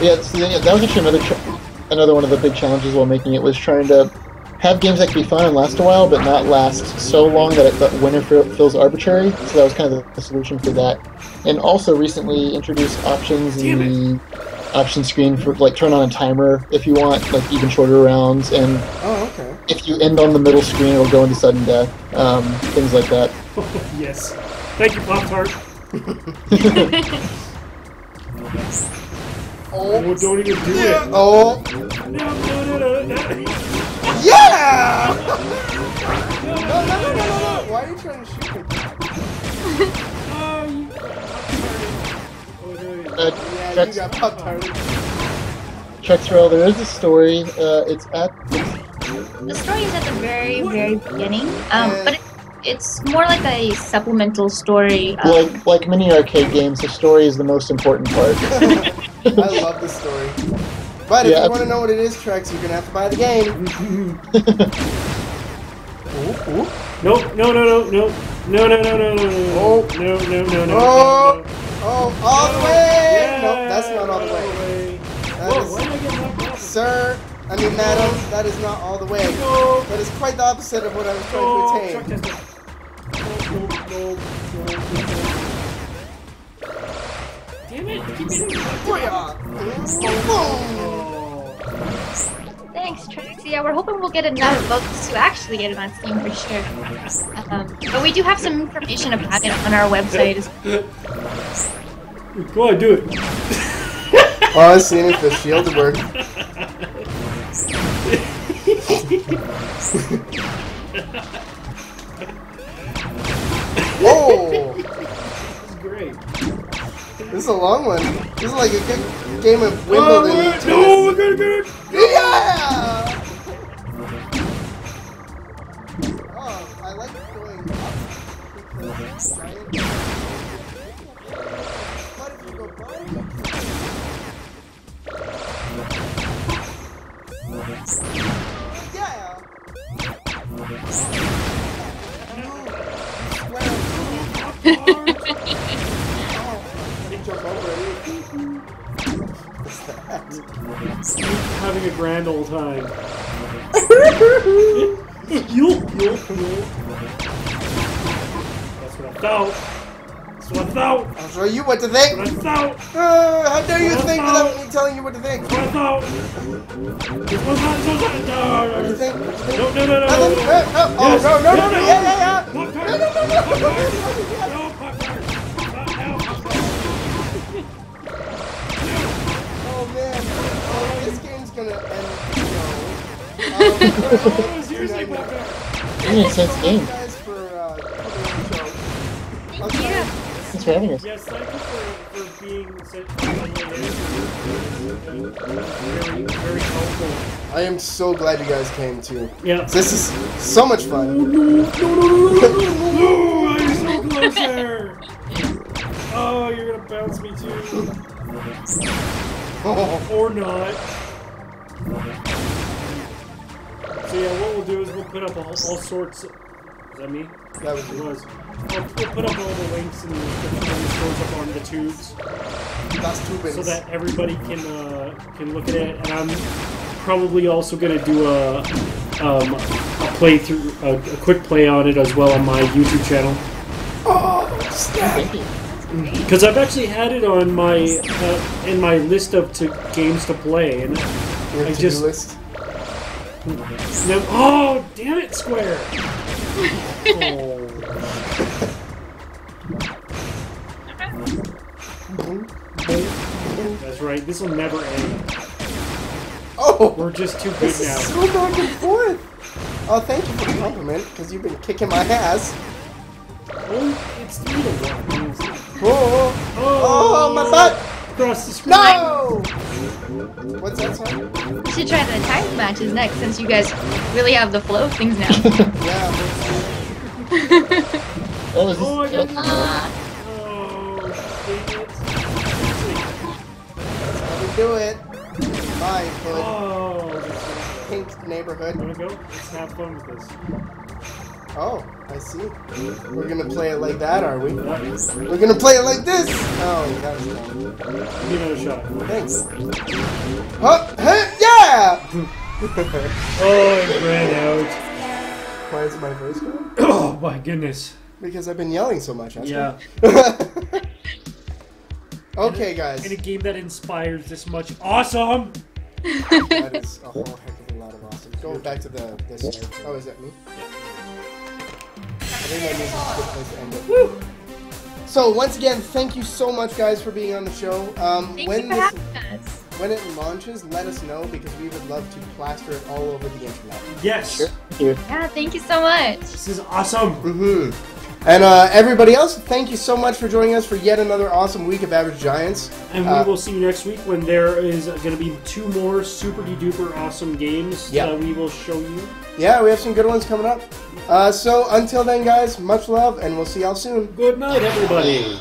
Yeah, so that was actually another one of the big challenges while making it, was trying to have games that could be fun and last a while, but not last so long that the winner feels arbitrary. So that was kind of the solution for that. And also recently introduced options in the option screen for like turn on a timer if you want like even shorter rounds, and if you end on the middle screen, it'll go into sudden death. Things like that.
Yes. Thank you, Pop-Tart.
Oh,
don't even do it.
Oh. Yeah! No. Why are you trying to shoot me? Yeah, you got pop-tarted.
Chuck Terrell, there is a story. It's at.
The story is at the very, very beginning, but it's more like a supplemental story.
Like many arcade games, the story is the most important part.
I love the story. But if you want to know what it is, Trex, you're going to have to buy the game.
No.
Oh, all the way!
Yeah,
Nope, that's not all the way. Sir, I mean, madam, that is not all the way. That is quite the opposite of what I was trying to attain.
Damn it! Keep it.
Thanks, Trax. Yeah, we're hoping we'll get enough votes to actually get it on Steam for sure. But we do have some information about it on our website.
Go on, do it.
Oh, I was seeing if the shield would work. Oh!
This is great.
This is a long one. This is like a good game of Wimbledon.
No, we're gonna get it!
Yeah! Oh, I like going up. Because giant... What if you go bottom? Yeah! Jump over it. What's that?
Having a grand old time. That's what I thought. That's what I thought.
I'll show you what to think.
That's what I thought.
How dare you think without me telling you what to think?
That's what I thought.
What do you think?
No.
Nothing? Oh,
Yes.
no. Yeah.
Pop-Tart. No, Pop-Tart.
Oh, man. Oh, this game's gonna end. No.
Seriously, Pop-Tart.
It's an intense game.
Guys for coming on the show.
Thank you.
Thanks for having us.
Yes, thank you for being such very, very helpful.
I am so glad you guys came too.
Yeah.
This is so much fun.
No, I'm so close there. Oh, you're gonna bounce me too. Or not. So yeah, what we'll do is we'll put up all sorts. Is that me?
That was
It was. We'll put up all the links and the description and the scores up on the tubes,
That's two
so that everybody can look at it. And I'm probably also gonna do a playthrough, a quick play on it as well on my YouTube channel.
Oh, snap.
Thank you.
Because I've actually had it on my in my list of games to play, and
Your
I
to-do
just
list.
oh damn it, Square! Oh. That's right. This will never end.
Oh,
We're just too good
this is
now.
so back and forth. Oh, thank you for the compliment, because you've been kicking my ass.
Oh, it's 3-1.
Oh, my butt!
Across the screen.
No! What's that, sorry?
We should try the tag matches next, since you guys really have the flow of things now.
Yeah.
That was
Oh, I got
Uh,
oh, dang it.
That's how we do it. Bye, hood.
Oh,
Pink neighborhood.
wanna go? Let's have fun with this.
Oh, I see. We're gonna play it like that, are we?
Yeah.
We're gonna play it like this! Oh, that was dumb.
Give me another shot.
Thanks. Huh? Hey, yeah!
Oh, it ran out.
Why is it my voice going?
Oh my goodness.
Because I've been yelling so much, Oscar.
Yeah.
Okay, guys.
In a game that inspires this much awesome.
That is a whole heck of a lot of awesome. Go back to this. Oh, is that me? I think that means it's a good place to end it. Woo! So once again, thank you so much, guys, for being on the show.
Thank you for having us.
when it launches, let us know because we would love to plaster it all over the internet.
Yes.
Thank you.
Yeah, thank you so much.
This is awesome.
Mm-hmm. And everybody else, thank you so much for joining us for yet another awesome week of Average Giants.
And we will see you next week when there is going to be 2 more super duper awesome games that we will show you.
Yeah, we have some good ones coming up. So until then, guys, much love, and we'll see y'all soon.
Good night, everybody.